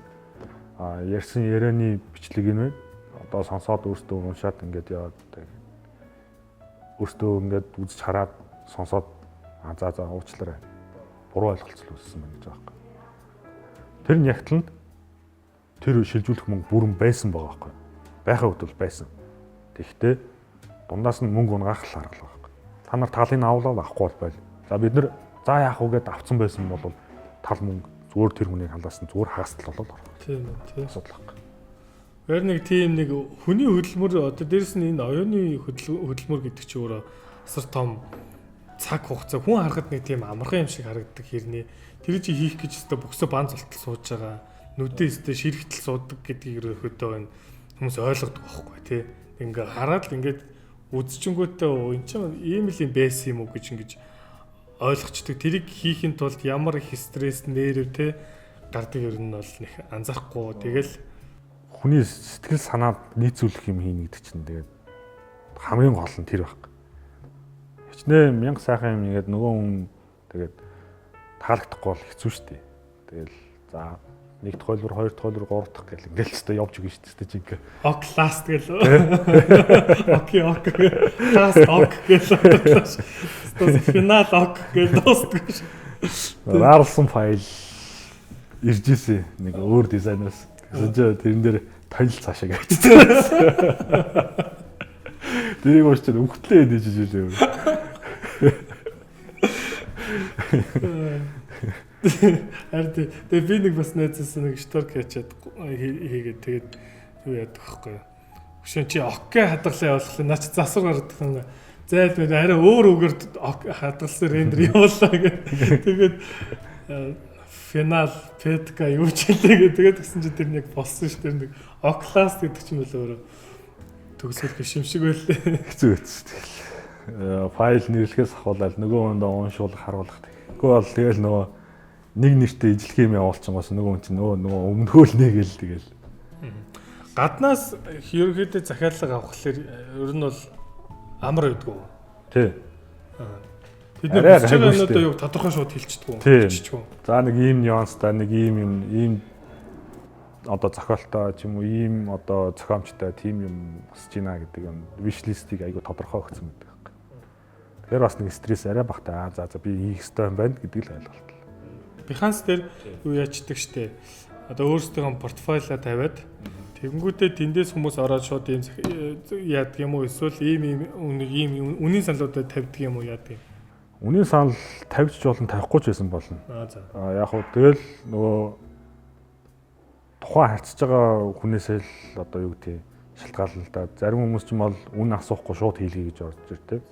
байна. Ярьсан ярианы бичлэг энэ байна. Одоо сонсоод өөртөө уншаад ингээд яваад өөртөө ингээд үзэж хараад сонсоод уучлаарай. Буруу ойлголцол үүссэн байна гэж байгаа юм. Тэр нягтланд тэр шилжүүлэх мөнгө бүрэн байсан байгаа байхгүй. Байхаа үед бол байсан. Тэгэхдээ дундаас нь мөнгө унгаах л арга л байгаа. Та нар талыг авлаа авахгүй байл. За бид нар яах вэ гэдээ авцсан байсан бол тал мөнгө зүгээр тэр хүнийг халаасан зүгээр хагасдал болол орох.
Тийм үү.
Асуудал байхгүй.
Гэр нэг тийм нэг хүний хөдөлмөр одоо дээрэс нь энэ оюуны хөдөлмөр гэдэг чинь өөрөө асар том цаг хугацаа хүн харахад нэг тийм амархан юм шиг харагддаг хэрнээ тэр чи хийх гэж өстө бөксө бан зултал сууж байгаа нүдээ өстө ширхтэл суудаг гэдгийг ерөөхдөө энэ хүмүүс ойлгодог байхгүй тий. Ингээ хараад л ингээд үзчихэнгүүтээ энэ чинь ийм л юм байсан юм уу гэж ингэж ойлгочдөг. Тэрийг хийхин тулд ямар их стресс нерв тий гардаг ер нь бол нэг анзаарахгүй. Тэгэл
хүний сэтгэл санаанд нийцүүлэх юм хийнэ гэдэг чинь тэгээд хамгийн гол нь тэр байхгүй. Хичнээн мянга сайхан юм игээд нөгөө хүн тэгээд таалагдахгүй бол хэцүү шүү дээ. Тэгэл за нэг тохиолдол, хоёр тохиолдол, гурав дахь гэл ингээл ч явж өгнө шүү дээ чи ингээ.
Ок класс гэл. Окей. Класс ок гэл. Финал ок гэл дуустдаг шүү.
Рарлсан файл ирж исэн нэг өөр дизайнерс. Тэгсэн тэрэн дээр танил цаашаа гайчсан. Тэрийг уушч өнгөтлөө дэж ижил юм. Тэгээ би нэг бас найзсан нэг шторк ячаад хийгээд тэгээд юу яадаг вэ? Хөшөө чи окей хадгалаа явуулах наач засвар гаргадаг юм. Зайл мэ арай өөр үгээр хадгалсан рендер явууллаа гэх. Тэгээд финал петка юу ч хэлээ тэгээд гэсэн чи тэр нэг болсон ш тэр нэг окласс гэдэг чинь л өөрөө төгсгөл биш юм шиг байлээ. Хэцүү хэцүү тэгэл. Файл нэрлэхээс ахуулаад нөгөө хүнд уншуулах харуулах. Тэгэхгүй бол тэгэл нөгөө нэг нэртэй ижлэх юм явуулчихсан бас нөгөө хүн чинь нөгөө өмнөхөөл нэгэл тэгэл. Гаднаас ерөнхийдөө захиалга авахлаар ер нь бол амар байдгүй. Тий. Бид нэг бичээгээр юу тодорхой шууд хэлчихдэг. За нэг ийм нюанстай нэг ийм одоо зохиолтой ч юм уу ийм одоо зохиомжтой тийм юм босч гинэ гэдэг юм вишлистийг айгу тодорхой өгсөн гэдэг юм. Тэгэхээр бас нэг стресс арай багтаа за би хийх ёстой юм байна гэдэг л ойлголт. Behance дээр юу яачдаг штэ. Одоо өөрсдөө портфолио тавиад тэгэнгүүтээ тэндээс хүмүүс ороод шууд ийм яадаг юм уу эсвэл ийм үнийн саналуудад тавьдаг юм уу яадаг юм. Үнийн санал тавьж болно тавихгүй ч байсан болно. Яг хөө тэгэл нөгөө тухайн харьцаж байгаа хүнээсээ л одоо юу гэдэг шалтгаална л да. Зарим хүмүүс ч юм бол үн асуухгүй шууд хийлгэе гэж орж ирдэг.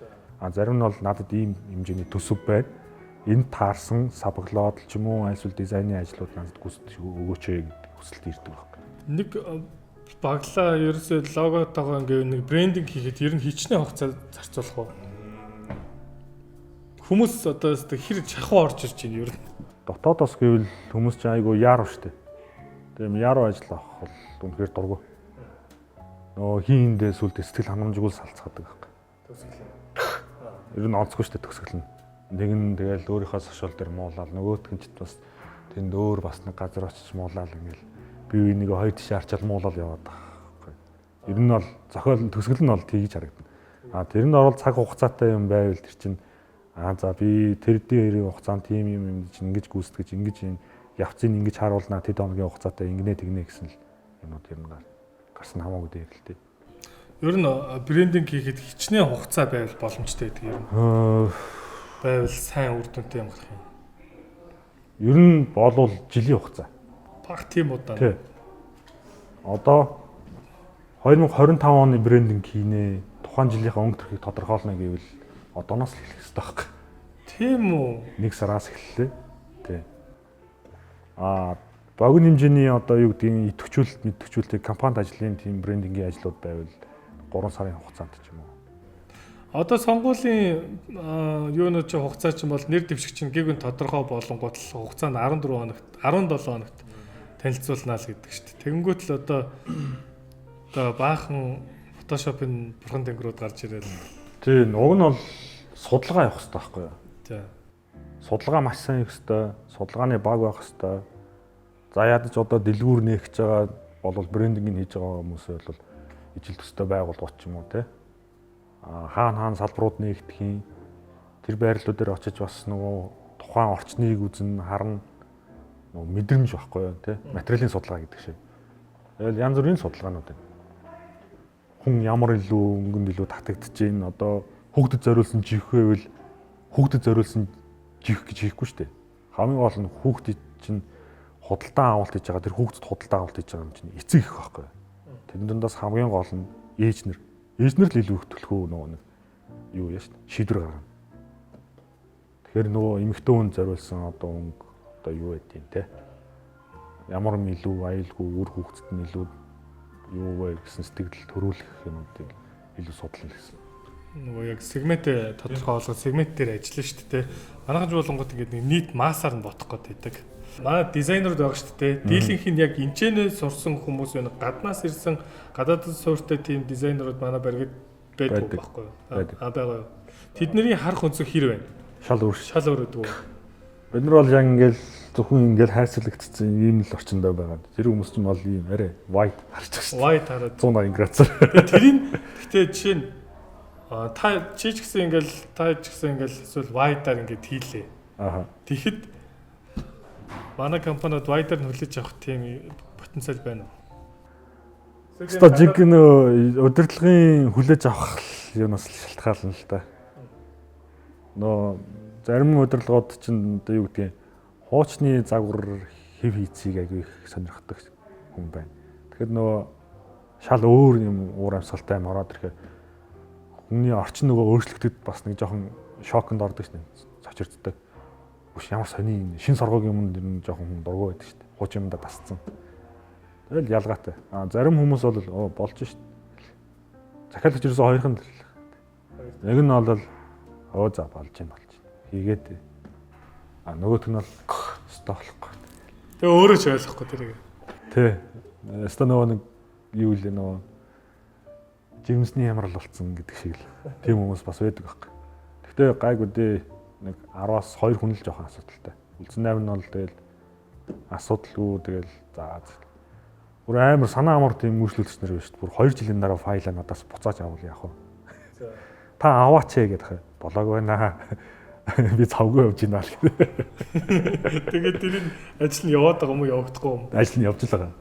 Зарим нь бол надад ийм хэмжээний төсөв байна. Энд таарсан сабглоод ч юм уу эсвэл дизайны ажлууд надад өгөөч гэдэг хүсэлт ирдэг байна. Нэг баглаа ерөөсөө логотойгоо ингээ нэг брендинг хийхэд ер нь хичнээн хугацаа зарцуулах уу? Хүмүүс одоо хэр шахуу орж ирж байна ер нь. Дотоодоос гэвэл хүмүүс ч айгүй яаруу штэ. Тийм яаруу ажил авах бол үнэхээр дургу. Нөө хиндээ сүлд сэтгэл хангамжгүй салцгадаг байхгүй. Төгсгөл. Ер нь онцгүй штэ төгсгөл нь. нэг нь тэгэл өөрийнхөө сошиал дээр муулаад нөгөөтг нь ч бас тэнд өөр бас нэг газар очиж муулаад ингээл бие биенийг хоёр тишээ арчаал муулаад яваад байгаа. Ер нь бол зохиол төсгөл нь бол тгийж харагдана. А тэр нь орол цаг хугацаатай юм байвал тэр чинь за би тэр дээрийн хугацаанд тийм юм чинь ингэж гүйцэтгэж ингэж юм явцыг ингэж харуулнаа тэд хоногийн хугацаатай ингэнэ тэгнэ гэсэн л юмуд ер нь гарсан хамаагүй дээр л дээ.
Ер нь брендинг хийхэд хичнээн хугацаа байвал боломжтой гэдэг юм. Байвал сайн үр дүнтэй юм гэх юм.
Ер нь болвол жилийн хугацаа.
Баг тийм удаа.
Тий. Одоо 2025 оны брендинг хийнэ. Тухайн жилийнхаа өнгө төрхийг тодорхойлно гэвэл одооноос л эхлэх хэрэгтэй байхгүй.
Тийм үү?
Нэг сараас эхэллээ. Тий. Богино хэмжээний одоо юу гэдгийг идэвхжүүлэлтийг компанид ажлын тийм брендингийн ажлууд байвал 3 сарын хугацаанд ч юм уу.
Одоо сонгуулийн юунууд чи хугацаа чинь бол нэр дэвшигч чинь гэгүн тодорхой болонгууд л хугацаа нь 14 хоногт 17 хоногт танилцуулнаа л гэдэг шүү дээ. Тэгэнгүүт л одоо баахан фотошопын бурхан тэнгэрүүд гарч ирэл.
Тий, уг нь бол судалгаа явах хэрэгтэй байхгүй юу?
За.
Судалгаа маш сайн хийх хэрэгтэй. Судалгааны баг байх хэрэгтэй. За ядаж одоо дэлгүүр нээх гэж байгаа бол брендинг хийж байгаа хүмүүсээ бол ижил төстэй байгууллагууд ч юм уу те. Хаана салбарууд нээгдэх юм. Тэр байрлалууд дээр очиж бас нөгөө тухайн орчныг үзэн харна. Нөгөө мэдрэмж байхгүй юу те. Материалын судалгаа гэдэг шиг. Тэгэл янз бүрийн судалгаанууд байна. Хүн ямар илүү өнгөнд илүү татагдж гин одоо хүүхдэд зориулсан жих байвал хүүхдэд зориулсан жих гэж хийхгүй шүү дээ. Хамгийн гол нь хүүхдэд чинь худалдан авалт хийж байгаа тэр хүүхдэд худалдан авалт хийж байгаа юм чинь эцэг их байхгүй. Тэрэн дундаас хамгийн гол нь ээжнэр л илүү их төлхөө нөгөө нэг юу яа шүү дээ. Шийдвэр гаргана. Тэгэхээр нөгөө эмэгтэй хүн зориулсан одоо өнгө одоо юу байдیں۔ Те. Ямар нь илүү аюулгүй өөр хүүхдэд нь илүү юу вэ гэсэн сэтгэл төрүүлэх юмуудыг илүү судлана гэсэн.
Нөгөө яг сегмент тодорхой болгох сегмент дээр ажиллана шүү дээ. Манайхан жуулангууд ингээд нийт массаар нь бодох гээд байдаг. Манай дизайнерууд байгаа шүү дээ. Дийлэнх нь яг энчэнэ сурсан хүмүүс байна. Гаднаас ирсэн гадаадд суурьтай тийм дизайнерууд манай баригд байдаг байхгүй юу? Байгаа юу. Тэдний харах өнцөг хэр байна?
Шал өөр
өгдөг.
Бид нар бол яг ингээл зөвхөн ингээл хайрцагцсан ийм л орчиндөө байгаа. Тэр хүмүүс ч юм бол ийм арай white харж байгаа шүү дээ.
White хараад
180 градусаар.
Тэрийг гэхдээ жишээ нь та ч гэсэн ингээл эсвэл white-аар ингээд хийлээ. Тэгэхэд манай компаниуд white-аар хүлээж авах тийм потенциал байна уу?
Ста жиг нөө удирдлагын хүлээж авах юунаас л шалтгаална л да. Нөө зарим удирдлагууд чинь одоо юу гэдгийг хуучны загвар хэв хийцгийг аягүй их сонирхдаг хүн байна. Тэгэхээр нөгөө шал өөр юм уур амьсгалтай юм ороод ирэхээр хүний орчин нөгөө өөрчлөгдөд бас нэг жоохон шоконд ордог шнэ. Цочирддаг. Үш ямар сони шин соргогийн юмд ер нь жоохон хүн дургу байдаг шүү дээ. Хууч юмдаа тасцсан. Тэгэл ялгаатай. Зарим хүмүүс бол болж шүү дээ. Захиалагч ерөөсөө хоёрхан л. Нэг нь бол за болж юм болж. Хийгээд нөгөөх нь бол стоолохгүй.
Тэгээ өөрөө ч ойлгохгүй тэрийг.
Тий. Ста нөгөө нэг юу л нөгөө жимсний ямрал болцсон гэдэг шиг л. Тийм хүмүүс бас байдаг байхгүй. Гэхдээ гайгүй дээ нэг 10-аас 2 хүн л жоохон асуудалтай. Үлдсэн 8 нь бол тэгэл асуудалгүй тэгэл за. Бүр амар санаа амар тийм үйлчлүүлэгч нар байна шүү дээ. Бүр 2 жилийн дараа файлаа надаас буцааж авал яах вэ? Та аваач гэдэг болоог байна. Би цавгүй явж байна л.
Тэгээд тэр нь ажил нь яваад байгаа юм уу явагдахгүй юм?
Ажил нь явж л байгаа.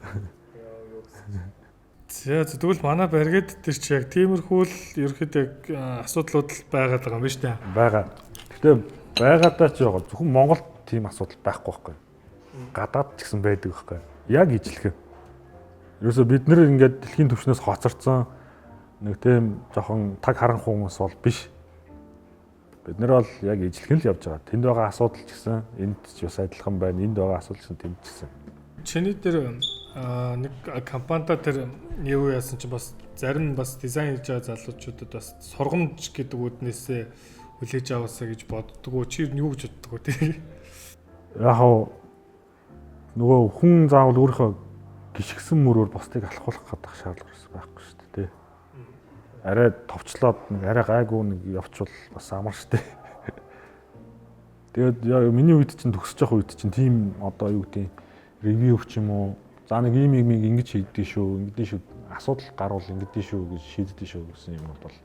За тэгвэл манай баригд тэр чи яг тиймэрхүү л ерөөхдөө яг асуудлууд байгаад байгаа юм байна шүү дээ.
Бага. Гэхдээ байгаадаа ч байгаа зөвхөн Монголд тийм асуудал байхгүй байхгүй. Гадаад ч гэсэн байдаг байхгүй. Яг ижлэх юм. Ерөөсө бид нэр ингээд дэлхийн түвшнээс хоцорсон нэг тийм жоохон таг харанхуй хүмүүс бол биш. Бид нар бол яг ижлэх нь л явж байгаа. Тэнд байгаа асуудал ч гэсэн энд ч бас адилхан байна. Энд байгаа асуудал ч тэнд ч гэсэн.
Чиний дээр нэг компанида тэр юу яасан чи бас зарим бас дизайн хийж байгаа залуучуудад бас сургамж гэдэг үднээсээ хүлээж аваасаа гэж боддгоо. Чи юу гэж боддгоо тий?
Яг нөгөө хүн заавал өөрийнхөө гიშгсэн мөрөөр бусдыг алхуулах гэдэг шаардлага байхгүй шүү дээ тий. Арай товчлоод нэг арай гайгүй нэг явчвал бас амар шүү дээ. Тэгээд яг миний үед чинь төгсөж явах үед чинь тийм одоо юу гэдэг ревю ч юм уу за нэг ийм ингэж хийдэж шүү, ингэдэж шүү, асуудал гарвал ингэдэж шүү гэж шийдэж шүү гэсэн юм бол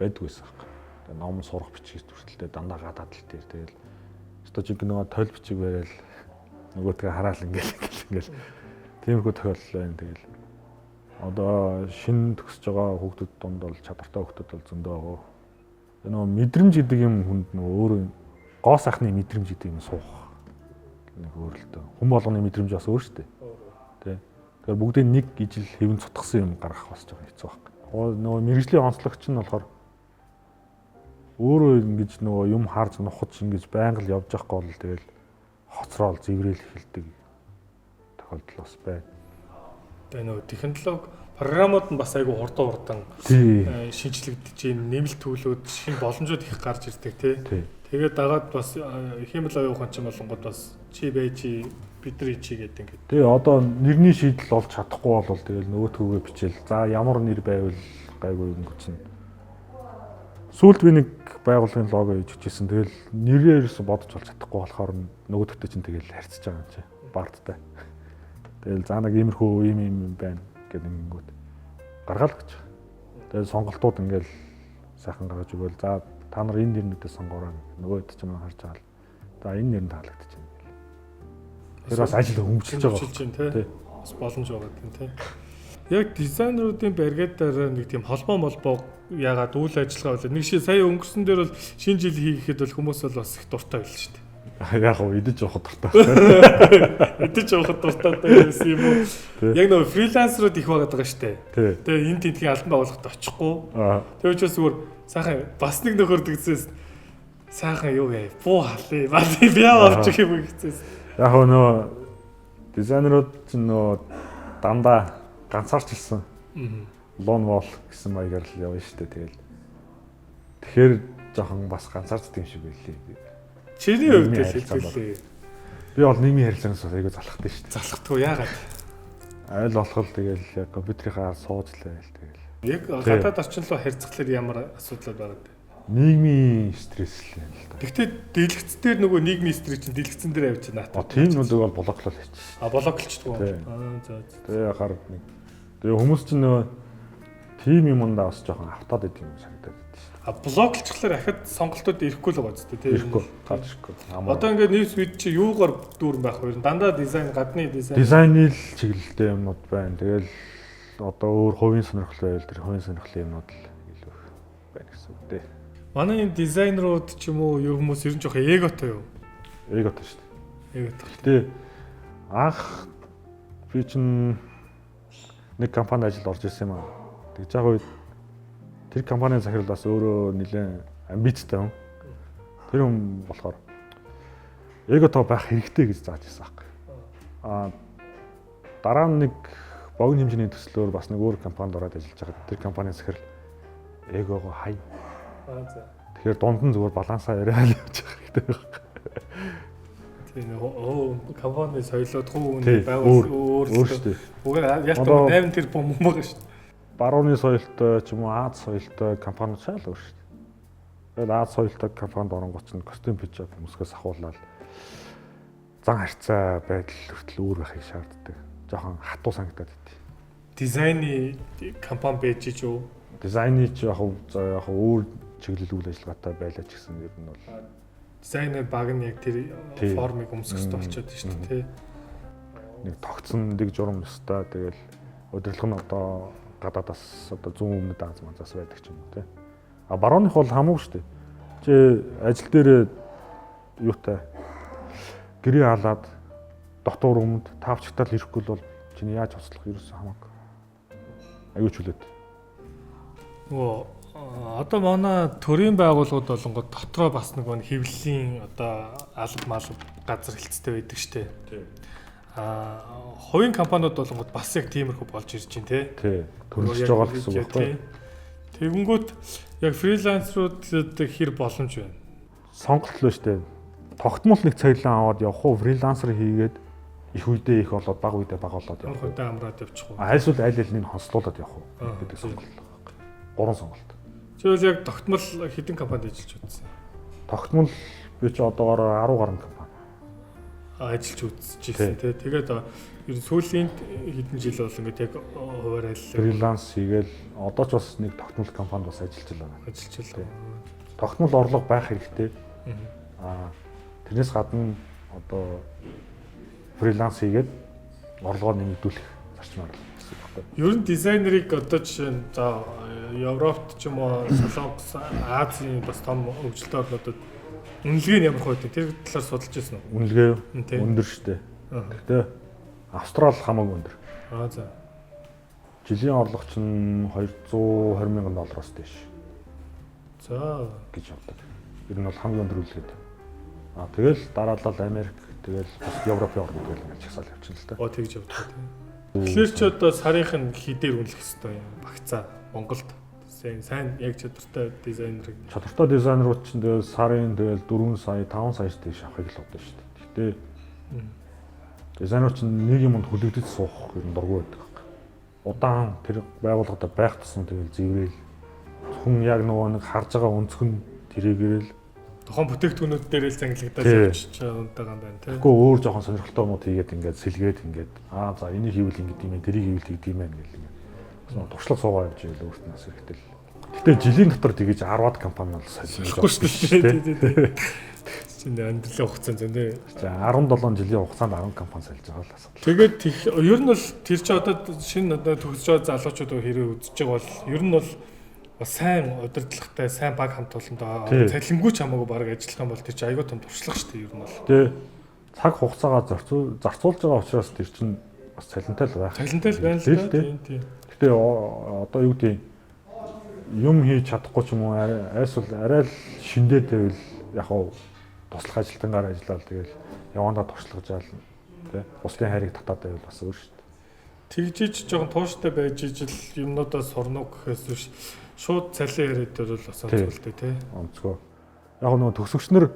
байдгүй байсан хэрэг. Тэгээд ном сурах бичгээс хүртэлтэй дандаа гадаад л дээр тэгэл өстө чиг нөгөө тойл бичиг барайл нөгөөдгөө хараал ингээл тиймэрхүү тохиолдол байна. Тэгэл одоо шинэ төгсөж байгаа хүүхдүүд донд бол чадвартай хүүхдүүд бол зөндөө байгаа. Энэ мэдрэмж гэдэг юм хүнд нөгөө өөрөө гоо сайхны мэдрэмж гэдэг юм суух нэг өөр л дээ. Хүн болгоны мэдрэмж бас өөр шүү дээ. Тэ. Тэгэхээр бүгдийг нэг ижил хэвэн цутгсан юм гаргах бас жоохон хэцүү байна. Нөгөө мэрэгжлийн онцлогч нь болохоор өөрөө ингэж нөгөө юм харж нухаж ингэж байнга л явж явахгүй бол тэгэл хоцрол зэврээл эхэлдэг тохиолдол бас байна.
Тэгээ нөгөө технологи програмууд нь бас айгүй хурдан шинжлэгдэж байна. Нэмэлт төлөвлөд шинэ боломжууд их гарч ирдэг тий. Тэгээд дагаад бас хэмэл оюухан ч болонгод бас чи байж бидний чи гэдэг ингээд. Тэгээ
одоо нэрний шийдэл олж чадахгүй бол тэгэл нөгөөтгөөгээ бичээл. За ямар нэр байвал гайгүй юм чинь. Сүүлд би нэг байгууллагын лого хийж өчсөн. Тэгэл нэрээ ерөөсө бодож болж чадахгүй болохоор нөгөөдөгтэй чинь тэгэл харьцаж байгаа юм чи. Бардтай. Тэгэл за нэг иймэрхүү юм байна гэдэг ингэнгүүт гаргаал гэж. Тэгэл сонголтууд ингээл сайхан гаргаж өгөөл. За та нар энэ нэрнүүдээ сонгоорой. Нөгөөд ч юм харж байгаа л. За энэ нэр нь таалагдчих юм гээл. Тэр бас ажил хөнгөлж байгаа.
Тий. Бас боломж байгаа юм тий. Яг дизайнеруудын баригдаар нэг тийм холбоо яагаад үйл ажиллагаа болоо. Нэг ши сая өнгөрсөн дээр бол шинэ жил хийхэд бол хүмүүс бол бас их дуртай байл шүү дээ.
Яг гоо идэж явах дуртай.
Идэж явах дуртай байсан юм уу? Яг нөгөө фрилансерууд их байгаад байгаа шүү дээ. Тэгээ энэ тентгийн албан байгууллагад очихгүй. Тэр учраас зүгээр сайхан бас нэг нөхөр дэгцээс сайхан юу яа буу халъя. Бас бяа авчих юм гэцээс.
Яг нөгөө дизайнерууд ч нөгөө дандаа ганцаарч ирсэн. Lone wolf гэсэн маягаар л явна шүү дээ. Тэгэл. Тэгэхээр жоохон бас ганцаарддаг юм шиг байлээ.
Чиний хувьд л хэлээ.
Би бол нийгмийн харилцаанаас бас айгүй залхдаг шүү дээ.
Залхдаггүй яагаад?
Айл болох тэгэл яг компьютерийнхаа сууж л байл тэгэл.
Яг гадаад орчин руу харьцахлаар ямар асуудал байгаа вэ?
Нийгмийн стресс л юм л да.
Гэхдээ дэлгэц дээр нөгөө нийгмийн стресс чинь дэлгэцэн дээр авч байна.
Тийм нүдэг бол блоклол хийчихсэн.
Блоклчдгоо.
За. Тэгээ гараад нэг. Тэгээ хүмүүс чинь нөгөө тим юмдаа бас жоохон автаад идэв юм санагдаад байна шүү дээ.
Блоклчглаар ахад сонголтууд ирэхгүй л байгаа зү тийм.
Ирэхгүй. Гадшгүй.
Одоо ингээд нийс үед чи юугаар дүүрэн байх вэ? Дандаа дизайн, гадны дизайн.
Дизайны л чиглэлтэй юмнууд байна. Тэгэл одоо өөр хувийн сонирхол байл тэр хувийн сонирхлын юмнууд л илүү байна гэсэн үг дээ.
Манай энэ дизайнерууд ч юм уу юу хүмүүс ер нь жоох эготой юу?
Эготой шүү дээ.
Эготой.
Гэтэ анх би чинь нэг компанид ажилд орж ирсэн юм аа. Тэгж байгаа үед тэр компанийн захирал бас өөрөө нэлээд амбицтай хүн. Тэр хүн болохоор эготой байх хэрэгтэй гэж зааж ирсэн аахгүй. Дараа нь нэг богино хэмжээний төслөөр бас нэг өөр компанид ороод ажиллаж байгаа. Тэр компанийн захирал эгого хай. Тэгэхээр дунд нь зүгээр балансаа яриад явж байгаа хэрэгтэй байна.
Тийм компани соёлоод хуу байгуул өөр шүү дээ. Угаар яг 8 тэр бом байгаа шүү дээ.
Барууны соёлтой ч юм уу Аз соёлтой компаниуд шал өөр шүү дээ. Тэгээд Аз соёлтой компанид оронгоч нь костюм пижак хүмүүсээс ахуулаад зан харьцаа байдал хүртэл өөр байхыг шаарддаг. Жохон хатуу санагдаад байт.
Дизайны компани байж ч юу?
Дизайны ч яг өөр чиглэл үйл ажиллагаатай байлаа ч гэсэн ер нь бол
дизайнер баг нь яг тэр формыг өмсөх хэрэгтэй болчиход шүү дээ тий.
Нэг тогтсон дэг журам өстой тэгэл удирдлага нь одоо гадаадаас одоо зүүн өмнөд Аз манзаас байдаг ч юм уу тий. Барууных бол хамаагүй шүү дээ. Чи ажил дээр юутай гэрээ халаад дотор өмнөд тавчтал ирэхгүй бол чиний яаж хоцлох ерөөсөө хамаагүй. Аюу чөлөөт.
Одоо манай төрийн байгууллагууд болонгод дотроо бас нэг хэвлэлийн одоо алба малб газар хэлцтэй байдаг штэ. Тийм. Хувийн компаниуд болонгод бас яг тиймэрхүү болж ирж байна тий.
Төрөлж байгаа л гэсэн үг байхгүй.
Тэгэнгүүт яг фрилансеруудад хэр боломж байна?
Сонголт л штэ. Тогтмол нэг цалин аваад явах уу, фрилансер хийгээд их үедээ их болоод баг үедээ баг болоод явах уу?
Хөдөө амраад явчих уу?
Альсвал аль алийг хослуулад явах уу гэдэг сонголт. Гурван сонголт.
Тэгвэл яг тогтмол хэдэн компанид ажиллаж үзсэн?
Тогтмол Би ч одоогоор 10 гаруй компани
ажиллаж үзчихсэн тий. Тэгээд ер нь сүүлийн хэдэн жил бол ингээд яг хуваар айл
фриланс хийгээл одоо ч бас нэг тогтмол компанид бас ажиллаж байна.
ажиллаж байна.
Тогтмол орлого байх хэрэгтэй. Тэрнээс гадна одоо фриланс хийгээд орлогоо нэмэгдүүлэх зарчмаар гэсэн үг байна.
Ер нь дизайнерыг одоо жишээ нь за Европт ч юм уу Солонгос, Азийн бас том хөгжилтэй орнуудад үнэлгээ нь ямар хөө тэр талаар судалж ирсэн үү?
Үнэлгээ өндөр шүү дээ. Гэхдээ Австрал хамаагүй өндөр.
За.
Жилийн орлого чинь $220,000 дээш.
За
гэж боддог. Ер нь бол хамгийн өндөр үнэлгээд. Тэгэл дараалал Америк, тэгэл бас Европын орнууд гэл ингэж чагсаал явчихна л та.
Тэгж явдаг тийм. Тэгэхээр ч одоо сарынх нь хідээр үнэлэх хэрэгтэй юм багцаа Монголд. Сайн яг чадвартай дизайнерыг.
Чадвартай дизайнерууд чинь тэгэл сарын тэгэл 4 сая, 5 саяч дээш авахыг л бодсон шүү дээ. Гэхдээ дизайнер чинь нэг юмд хүлэгдэж суух юм дургүй байдаг. Удаан тэр байгууллагада байх тусам тэгэл зэврээл хүн яг нөгөө нэг харж байгаа өнцгөн тэрийгэрэл
тохон бүтээгдэхүүнүүд дээр л зангилагдаад явчих байгаа юм байна тийм.
Тэгэхгүй өөр жоохон сонирхолтой юмуд хийгээд ингээд сэлгээд ингээд за энийг хийвэл ингэж юм ээ, тэрийг хийвэл тэгдэм байх гэл ингээд туршлага суугаа явж ивэл өөртөө нас хэрэгтэй л. Гэтэ жилийн дотор тэгэж 10-аад компани бол салж
байгаа шүү дээ. Чинь амьдралын хугацаанд зөндөө
17 жилийн хугацаанд 10 компани салж байгаа л асуудал.
Тэгээд ер нь бол тэр чи одоо шинэ одоо төгсөж байгаа залуучууд хэрэг үзэж байгаа бол ер нь бол бас сайн удирдлагатай, сайн баг хамт олондоо цалингүй ч хамаагүй баг ажиллах юм бол тэр чи аюул том туршлага шүү дээ ер нь бол.
Тэ цаг хугацаагаа зарцуулж байгаа учраас тэр чинь бас цалинтай л байх.
Цалинтай л байна л да. Тийм.
Гэтэ одоо юу гэдэг юм хийж чадахгүй ч юм уу айсвал арай л шиндээд байвал яг хав туслах ажилтнаар ажиллаад тэгэл явандаа туршлагаж аална тий бусдын хайрыг татаад байвал бас өөр шүү дээ.
Тэгжиж жоохон тууштай байж ижил юмнуудаа сурнуу гэхээс биш шууд цалин яриад бол бас онцгойтэй тий.
Онцгой. Яг нөгөө төгсөгчнөр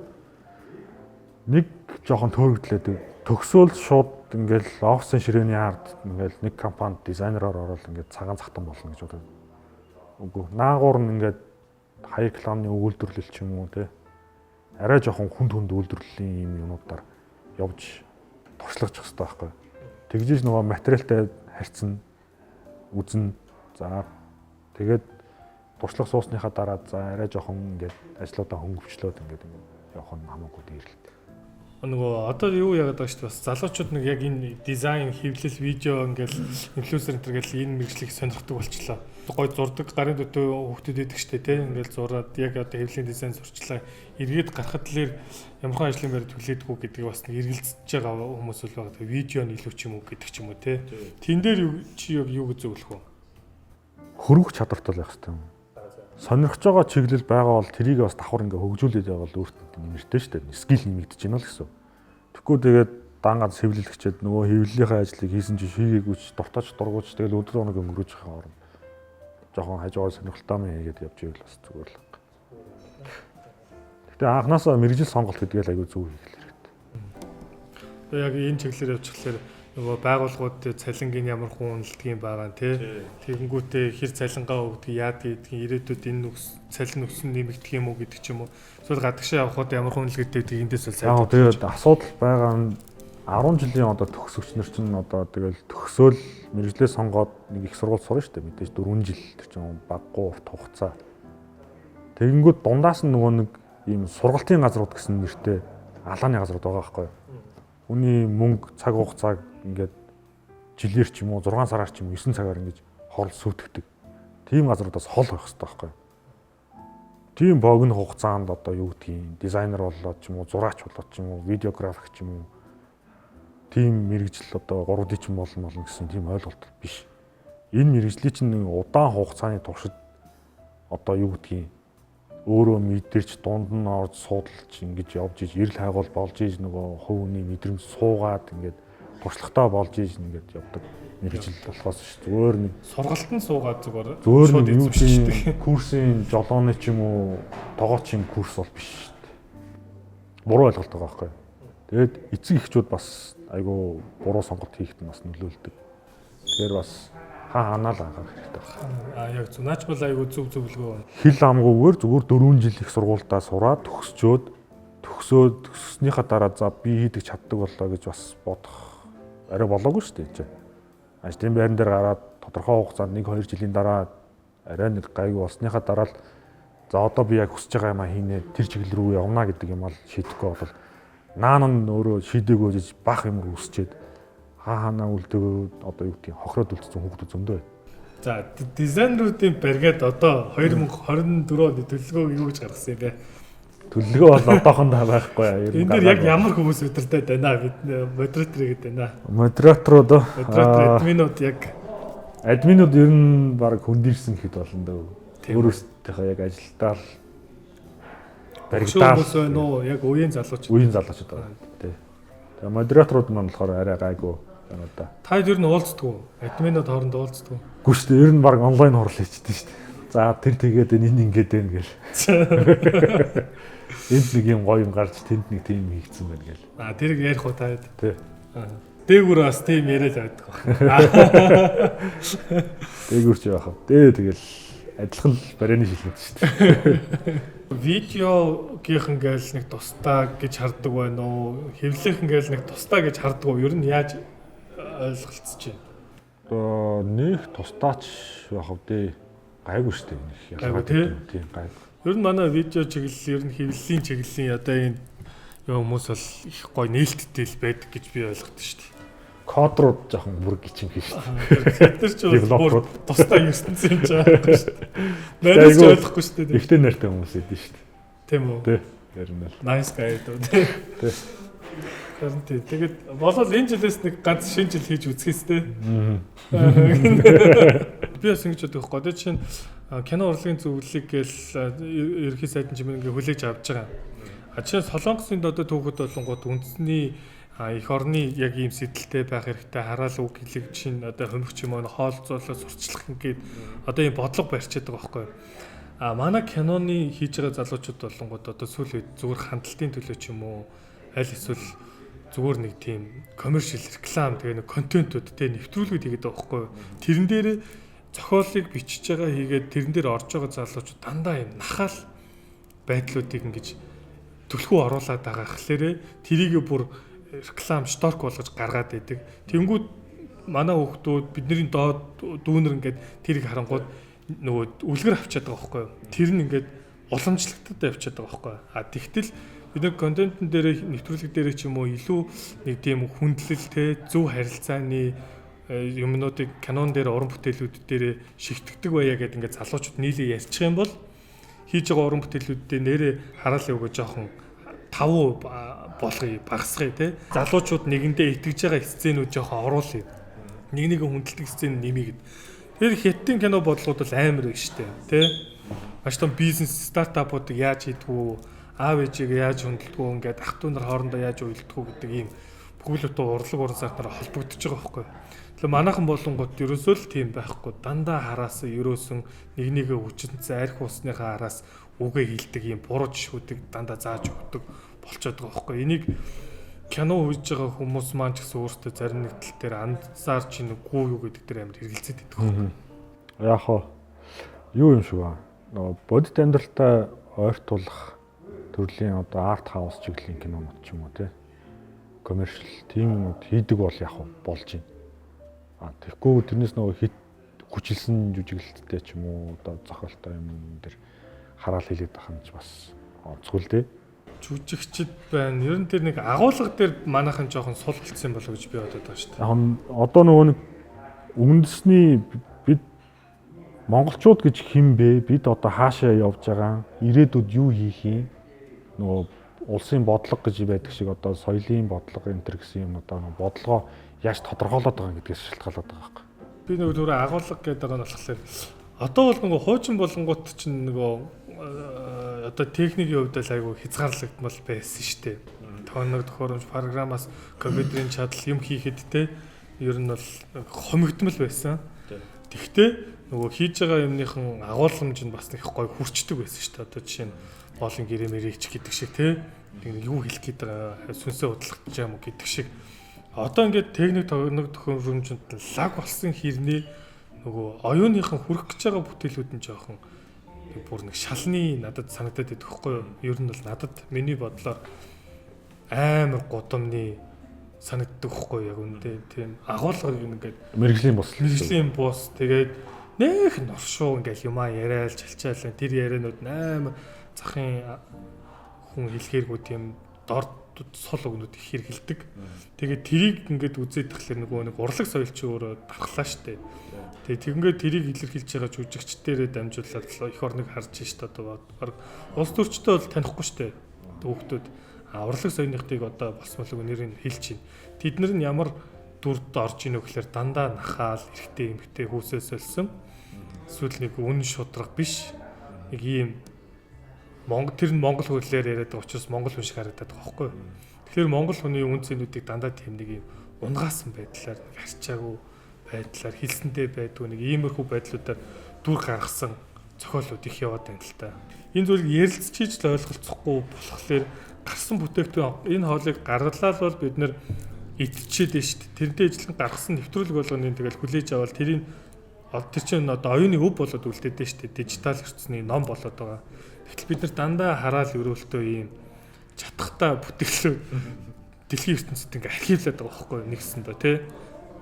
нэг жоохон төөрөгдлээд төгсөөл шууд ингээл офисын ширээний ард ингээл нэг компанид дизайнераар ороод ингээд цагаан захтан болно гэж боддог. Үгүй наагуур нь ингээд хаяг рекламны өгүүлбэрлэл ч юм уу тий. Арай жоохон хүнд үйлдвэрлэлийн юм юмудаар явж туршлагачих хэрэгтэй байхгүй. Тэгжиж нөгөө материалтай харьцсан үзэн за тэгээд туршлага суусныхаа дараа за арай жоохон ингээд ажлуудаа хөнгөвчлөөд ингээд явах нь хамаагүй дээрлээ.
Нөгөө одоо юу яагаад байгаа шүү дээ бас залуучууд нэг яг энэ дизайн, хэвлэл, видео ингээл инфлюенсер энэ гэл энэ мэргэжлийг сонирхдаг болчлаа. Гой зурдаг гарын дөтөө хүүхдүүд идэг штэ тий ингээл зураад яг одоо хэвлэлийн дизайн сурчлаа. Эргээд гарахад л ямархан ажлын байр түлээдэггүй гэдгийг бас нэг эргэлзэж байгаа хүмүүс л байгаа. Видео нь илүү ч юм уу гэдэг ч юм уу тий. Тэн дээр чи юу гэж зөвлөх вэ?
Хөрвөх чадвартай байх хэрэгтэй юм. Сонирхож байгаа чиглэл байгаа бол тэрийг бас давхар ингээ хөгжүүлээд явбал өөртөө нэмэртэй шүү дээ. Скил нэмэгдэж байна л гэсэн. Тэгэхгүй тэгээд даангаад сэвлэлэгчээд нөгөө хэвлэлийнхээ ажлыг хийсэн чинь хийгээгүйч дуртаач дургууч тэгэл өдөр хоног өнгөрөөж байгаа орно. Жохон хажуугаар сонирхолтой юм хийгээд явж ивэл бас зүгээр л. Гэтэ анханасаа мэрэгжил сонголт гэдгээ л аягүй зөв хийх хэрэгтэй.
Тэгээ яг энэ чиглэлээр явчихлаар нөгөө байгууллагууд цалингийн ямар хүн үнэлдэг юм байгаа тий. Тэгэнгүүтээ хэр цалингаа өгдөг яад гэдгийг ирээдүйд энэ цалин өсөн нэмэгдэх юм уу гэдэг ч юм уу. Эсвэл гадагшаа явхад ямар хүн үнэлгээтэй гэдэг эндээс бол сайн.
Тэгээд асуудал байгаа нь 10 жилийн одоо төгсөгчнөр чинь одоо тэгэл төгсөөл мэрэгжлээ сонгоод нэг их сургууль сурна шүү дээ. Мэдээж 4 жил тэр чинь баггүй урт хугацаа. Тэгэнгүүт дундаас нь нөгөө нэг ийм сургалтын газрууд гэсэн нэртэй алааны газрууд байгаа байхгүй юу? Үний мөнгө цаг хугацааг ингээд жилээр ч юм уу 6 сараар ч юм уу 9 цагаар ингэж хол сүйтгэдэг. Тийм газруудаас хол байх хэрэгтэй байхгүй юу? Тийм богино хугацаанд одоо юу гэдгийг дизайнер болоод ч юм уу зураач болоод ч юм уу видеографик ч юм уу тийм мэрэгжил одоо 3D ч болно гэсэн тийм ойлголт биш. Энэ мэрэгжлийн чинь удаан хугацааны туршид одоо юу гэдгийг өөрөө мэдэрч дунд нь орж суудалж ингэж явж иж эрэл хайгуул болж иж нөгөө хувь хүний мэдрэмж суугаад ингээд туршлагатай болж иж ингээд явдаг мэрэгжил болохоос ш зүгээр нэг
сургалтанд суугаад
зүгээр нэг юу тийм курсын жолооны ч юм уу тогоочийн курс бол биш шүү дээ. Буруу ойлголт байгаа байхгүй. Тэгээд эцэг эхчүүд бас айгу буруу сонголт хийхэд нь бас нөлөөлдөг. Тэгэхээр бас хаанаа л анхаарах хэрэгтэй байна.
Яг зөв. Наач бол айгу зөв зөвлөгөө байна.
Хил амгүйгээр зүгээр 4 жил их сургуультаа сураад төгсчөөд төгснөхийн дараа за би хийдэг чаддаг боллоо гэж бас бодох арай болоогүй шүү дээ. Ажлын байран дээр гараад тодорхой хугацаанд 1-2 жилийн дараа арай нэг гайгүй болсныхаа дараа л за одоо би яг хүсэж байгаа юм а хийнэ тэр чиглэл рүү явна гэдэг юм ал шийдэхгүй бол наан нь өөрөө шийдээгүй гэж бах юм үсчээд хаанаа үлдээ одоо юу гэдгийг хохироод үлдсэн хүүхдүүд зөндөө.
За дизайнеруудын бригад одоо 2024 оны төлөвлөгөөг юу гэж гаргасан юм бэ?
Төлөвлөгөө бол одоохондоо байхгүй.
Энд дээр яг ямар хүмүүс өдөртэй байна бид модератор гэдэг байна.
Модераторууд
админууд яг
админууд ер нь баг хөндөрсөн хэд болно дөө. Өөрөөсөө яг ажилдаа л
баригдаа хүмүүс байна уу? Яг үеийн залуучууд
байна. Тий. Тэгээ модераторууд маань болохоор арай гайгүй байна да.
Та ер нь уулздаг уу? Админууд хоорондоо уулздаг уу?
Үгүй шүү дээ. Ер нь баг онлайн хурал хийчихдээ шүү дээ. За тэр тэгээд энэ ингээд байна гэл. Энд нэг юм гоё юм гарч тэнд нэг тийм хийгдсэн байна гэл.
Тэрийг ярих уу таад?
Тий.
Дээгүүр бас тийм яриад байдаг.
Дээгүүр ч яах вэ? Тэгэл адилхан барины шилжүүлж шүү дээ.
Видеогийнхэн гээл нэг тусдаа гэж хардаг байна уу? Хэвлэлийнхэн гээл нэг тусдаа гэж хардаг уу? Ер нь яаж ойлголцож
байна? Нэг тусдаач яах вэ? Гайгүй шүү дээ.
Гайгүй тийм
гайгүй.
Ер нь манай видео чиглэл ер нь хэвлэлийн чиглэлийн одоо энэ хүмүүс бол их гоё нээлттэй л байдаг гэж би ойлгодог шүү дээ.
Кодрууд жоохон бүр гिचинг шүү
дээ. Тэр чинь бүр тусдаа ертөнцийн юм жаахгүй шүү дээ. Найдаж ойлгохгүй шүү дээ.
Ихтэй нартай хүмүүс идэв шүү дээ.
Тийм үү?
Тий. Ер нь л.
Nice guy дөө тий. Харин тий. Тэгээд болол энэ жилээс нэг ганц шинэ жил хийж үзэхээс тий. Би бас ингэж бодох гоё чинь кино урлагийн зөвлөлийг гээл ерхий сайдын чимээ ингээ хүлээж авч байгаа. Чинь Солонгосын одоо түүхэд болонгууд үндэсний эх орны яг ийм сэтэлтэй байх хэрэгтэй хараал үг хэлэг чинь одоо хомигч юм уу хоол зоолоо сурчлах ингээд одоо ийм бодлого барьчаад байгаа байхгүй юу. Манай киноны хийж байгаа залуучууд болонгууд одоо сүүл үед зүгээр хандлтын төлөө ч юм уу аль эсвэл зүгээр нэг тийм коммершил реклам тэгээ нэг контентууд тэ нэвтрүүлгүүд хийгээд байгаа байхгүй юу. Тэрэн дээр зохиолыг бичиж байгаа хийгээд тэрэн дээр орж байгаа залуучууд дандаа юм нахаал байдлуудыг ингэж төлхөө оруулаад байгаа гэхлээрээ тэрийг бүр реклам шторк болгож гаргаад идэг. Тэнгүүд манай хүүхдүүд бидний доод дүүнер ингээд тэрийг харангууд нөгөө үлгэр авчиад байгаа байхгүй юу. Тэр нь ингээд уламжлалтад авчиад байгаа байхгүй юу. Тэгтэл бид нэг контентын дээр нэвтрүүлэг дээр ч юм уу илүү нэг тийм хүндлэлтэй зөв харилцааны юмнуудыг канон дээр уран бүтээлүүд дээр шигтгэдэг байя гэдэг ингээд залуучууд нийлээ ярьчих юм бол хийж байгаа уран бүтээлүүдтэй нэрээ хараал явгаа жоохон 5% болгоё багасгая те залуучууд нэгэндээ итгэж байгаа сценүүд жоохон оруулъя нэг хүндэлдэг сцен нэмийгэд тэр хэттийн кино бодлогууд бол амар их штэ те маш том бизнес стартапуудыг яаж хийдгүү аав ээжийг яаж хүндэлдэгүү ингээд ах トゥ нар хоорондоо яаж уйлддэгүү гэдэг ийм бүхэлдээ урлаг уран сартаараа холбогдож байгаа байхгүй. Тэгэхээр манайхан болонгууд ерөөсөө л тийм байхгүй дандаа хараасаа ерөөсөн нэг хүчнэцээ арх усныхаа араас үгээ хилдэг ийм буруу жишүүдийг дандаа зааж өгдөг болчиход байгаа байхгүй. Энийг кино хийж байгаа хүмүүс маань ч гэсэн өөртөө зарим нэг тал дээр анзаар чинь үгүй юу гэдэг дээр амар хэрэгэлцээд идэх байхгүй.
Яг хоо юу юм шиг аа. Нөгөө бодит амьдралтай ойртуулах төрлийн одоо арт хаус чиглэлийн кинонууд ч юм уу те. Коммершил тийм юмуд хийдэг бол яг болж байна. Тэгэхгүй тэрнээс нөгөө хит хүчилсэн жүжиглэлттэй ч юм уу одоо зохиолтой юм дээр хараал хийлээд байх юм ч бас онцгой л дээ.
Жүжигчд байна. Ер нь тэр нэг агуулга дээр манайхан жоохон сул болцсон болов гэж би бодод байгаа шүү дээ.
Одоо нөгөө нэг үндэсний бид монголчууд гэж хэн бэ? Бид одоо хаашаа явж байгаа? Ирээдүйд юу хийх юм? Нөгөө улсын бодлого гэж байдаг шиг одоо соёлын бодлого энэ төр гэсэн юм одоо бодлогоо яаж тодорхойлоод байгаа гэдгээс шалтгаалаад байгаа байхгүй.
Би нөгөө түр агуулга гэдэг байгаа нь болохоор одоо бол нөгөө хуучин болонгууд чинь нөгөө одоо техникийн хувьд л айгүй хязгаарлагдмал байсан шүү дээ. Тоног төхөөрөмж програмаас компьютерийн чадал юм хийхэд те ер нь бол хомигдмал байсан. Тэгвэл нөгөө хийж байгаа юмныхан агуулгамж нь бас нэг гоё хүрчдэг байсан шүү дээ. Одоо жишээ нь боолын гэрэмэрийч гэдэг шиг те юу хэлэх гээд байгаа сүнсээ удлах юм гэдэг шиг одоо ингээд техник тоног төхөөрөмжөнд лаг болсон хэрнээ нөгөө оюуныхан хүрэх гэж байгаа бүтээлүүд нь жоохон бүр нэг шалны надад санагдаад идэх байхгүй юу? Ер нь бол надад миний бодлоор амар гудамны санагддаг байхгүй яг үндэ тийм агуулга ингээд
мэрэгжлийн
бус тэгээд нэх норшуу ингээл юмаа яриад чалчаалаа тэр ярианууд амар захын хүн хэлэхэргүй тийм дорд сул өгнүүд их хэргэлдэг. Тэгээд тэрийг ингээд үзээд тахлаар нэг урлаг соёл чи өөрөө дархлаа штэ. Тэгээд ингээд тэрийг илэрхийлж байгаа жүжигчдэрээ дамжуулаад их орныг харж штэ одоо улс төрчтэй бол танихгүй штэ. Хүүхдүүд урлаг соёлынхтыг одоо болсмолог нэрийг хэлж чинь. Тэд нар нь ямар дүрд орж ийнө гэхээр дандаа нахаал, эрэгтэй, эмэгтэй хүүсээс олсон. Эсвэл нэг үн шудраг биш. Нэг ийм тэр нь монгол хөлөөр яриад байгаа учраас монгол хүн шиг харагдаад байгаа байхгүй. Тэгэхээр монгол хүний үн цэнүүдийг дандаа тийм нэг юм унгаасан байдлаар харьцаагүй байдлаар хэлсэндээ байдгүй нэг иймэрхүү байдлуудаар дүр гаргасан зохиолууд их яваад байна л та. Энэ зүйлийг ярилцчихж л ойлголцохгүй болохоор гарсан бүтээгдэхүүн энэ хоолыг гаргалаа л бол бид нэр идчихэд дээ шүү дээ. Тэрнтэй ижилхэн гаргасан нэвтрүүлэг болгоны тэгэл хүлээж аваад тэрийг тэр чинь одоо оюуны өв болоод үлдээд дээ шүү дээ. Дижитал ертөнцийн ном болоод байгаа. Гэтэл бид нар дандаа хараал өрөөлтөө ийм чатахтай бүтээлүүд дэлхийн ертөнцид ингээ архивлаад байгаа байхгүй нэгсэндээ тий.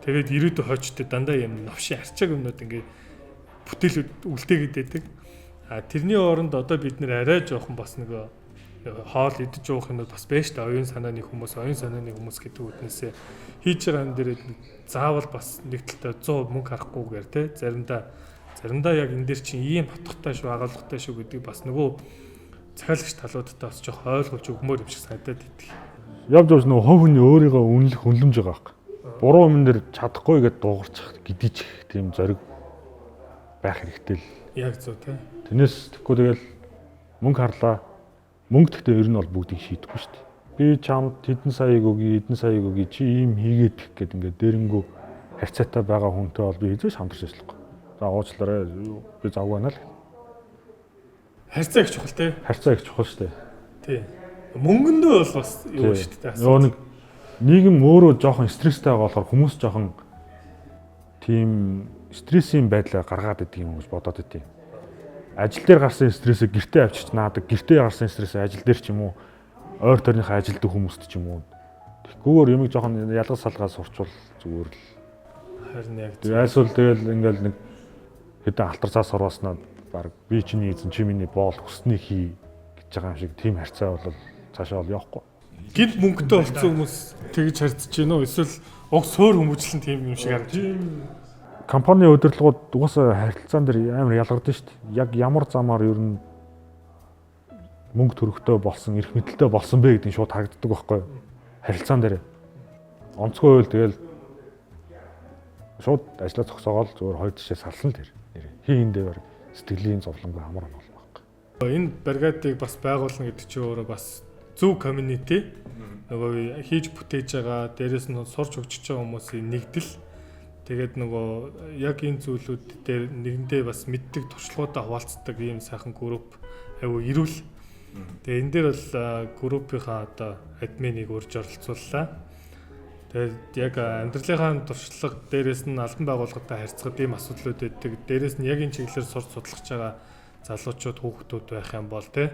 Тэгээд ирээдүйн хойчтой дандаа юм новшин арчааг юмнууд ингээ бүтээлүүд үлдээгээд байдаг. А тэрний оронд одоо бид нэр арай жоохон бас нэг хоол идэж уух юмуд бас байж та оюун санааны хүмүүс гэдэг үднээсээ хийж байгаа юм дээр заавал бас нэг талтай 100 мөнгө харахгүйгээр тий заримдаа яг энэ дээр чинь ийм хатгатай шүү агуулгатай шүү гэдэг бас нөгөө захиалагч талуудтай бас жоох ойлгуулж өгмөр юм шиг санагдаад идэх.
Явж явж нөгөө хов хүний өөрийгөө үнэлж байгаа байхгүй. Буруу юм дээр чадахгүй гэдээ дуугарчих гэдэж тийм зориг байх хэрэгтэй л.
Яг зөв тий.
Тэрнээс тэгэхгүй тэгэл мөнгө харлаа. Мөнгө гэхдээ ер нь бол бүгдийг шийдэхгүй шүү дээ. Би чамд хэдэн саяг өгье чи ийм хийгээд гэх гээд ингээд дээрэнгүү харьцаатай байгаа хүнтэй бол би хэзээ хамтарч ажиллахгүй. За уучлаарай би завгүй байна л.
Харьцаа их чухал тий.
Харьцаа их чухал шүү дээ.
Тий. Мөнгөндөө бол бас юу шүү дээ.
Нөгөө нэг нийгэм өөрөө жоохон стресстэй байгаа болохоор хүмүүс жоохон тийм стрессийн байдлаар гаргаад идэг юм гэж бодоод идэв. Ажил дээр гарсан стрессээ гэртээ авчиж наадаг, гэртээ гарсан стрессээ ажил дээр ч юм уу, ойр тойрныхаа ажилд хүмүүст ч юм уу. Тэгхгүйгээр юмыг жоохон ялгаж салгаа сурчвал зүгээр л.
Харин яг.
Айсвал тэгэл ингээл нэг хэдэн алтар цаас сурваснаа баг би чиний эзэн чи миний боол хүснээ хий гэж байгаа юм шиг тийм харьцаа бол цаашаа бол явахгүй.
Гид мөнгөтэй болсон хүмүүс тэгж харьцаж гинөө эсвэл уг суур хүмүүжлэн тийм юм шиг харагдаж.
Компани удирдлагууд угаасаа харилцаан дээр амар ялгардаг шүү дээ. Яг ямар замаар ер нь мөнгө төрөхтэй болсон, эрх мэдэлтэй болсон бэ гэдэг нь шууд харагддаг байхгүй юу? Харилцаан дээр. Онцгой байвал тэгэл шууд ажлаа зогсоогоол зүгээр хоёр тишээ салсан л тэр. Хин дээр сэтгэлийн зовлонгүй амар болно байхгүй.
Энэ бригадыг бас байгуулна гэдэг чинь өөрөө бас зөв community нөгөө хийж бүтээж байгаа, дээрээс нь сурч өгч байгаа хүмүүсийн нэгдэл. Тэгээд нөгөө яг энэ зүйлүүд дээр нэгэндээ бас мэддэг туршлагуудаа хуваалцдаг ийм сайхан групп аюу ирүүл. Тэгээд энэ дээр бол группийнхаа одоо админыг урьж оролцууллаа. Тэгээд яг амьдралынхаа туршлага дээрээс нь албан байгууллагатай харьцахад ийм асуудлууд байдаг. Дээрээс нь яг энэ чиглэлээр сурч судлах байгаа залуучууд хүүхдүүд байх юм бол тий.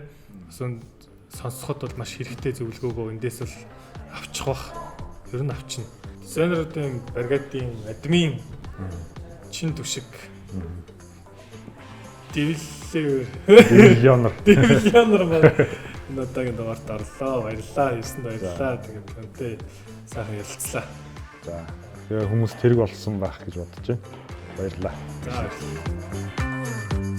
Сонсоход бол маш хэрэгтэй зөвлөгөөгөө эндээс л авчих бах. Ер нь авчна. Дизайнеруудын бригадын админ чин түшиг
Дивилионер
маань надад дугаарт орлоо. Баярлалаа. 9-нд баярлалаа. Тэгээд тэнтэй сайхан ярилцлаа.
За тэгээ хүмүүс тэрэг болсон байх гэж бодож байна. Баярлалаа.
За.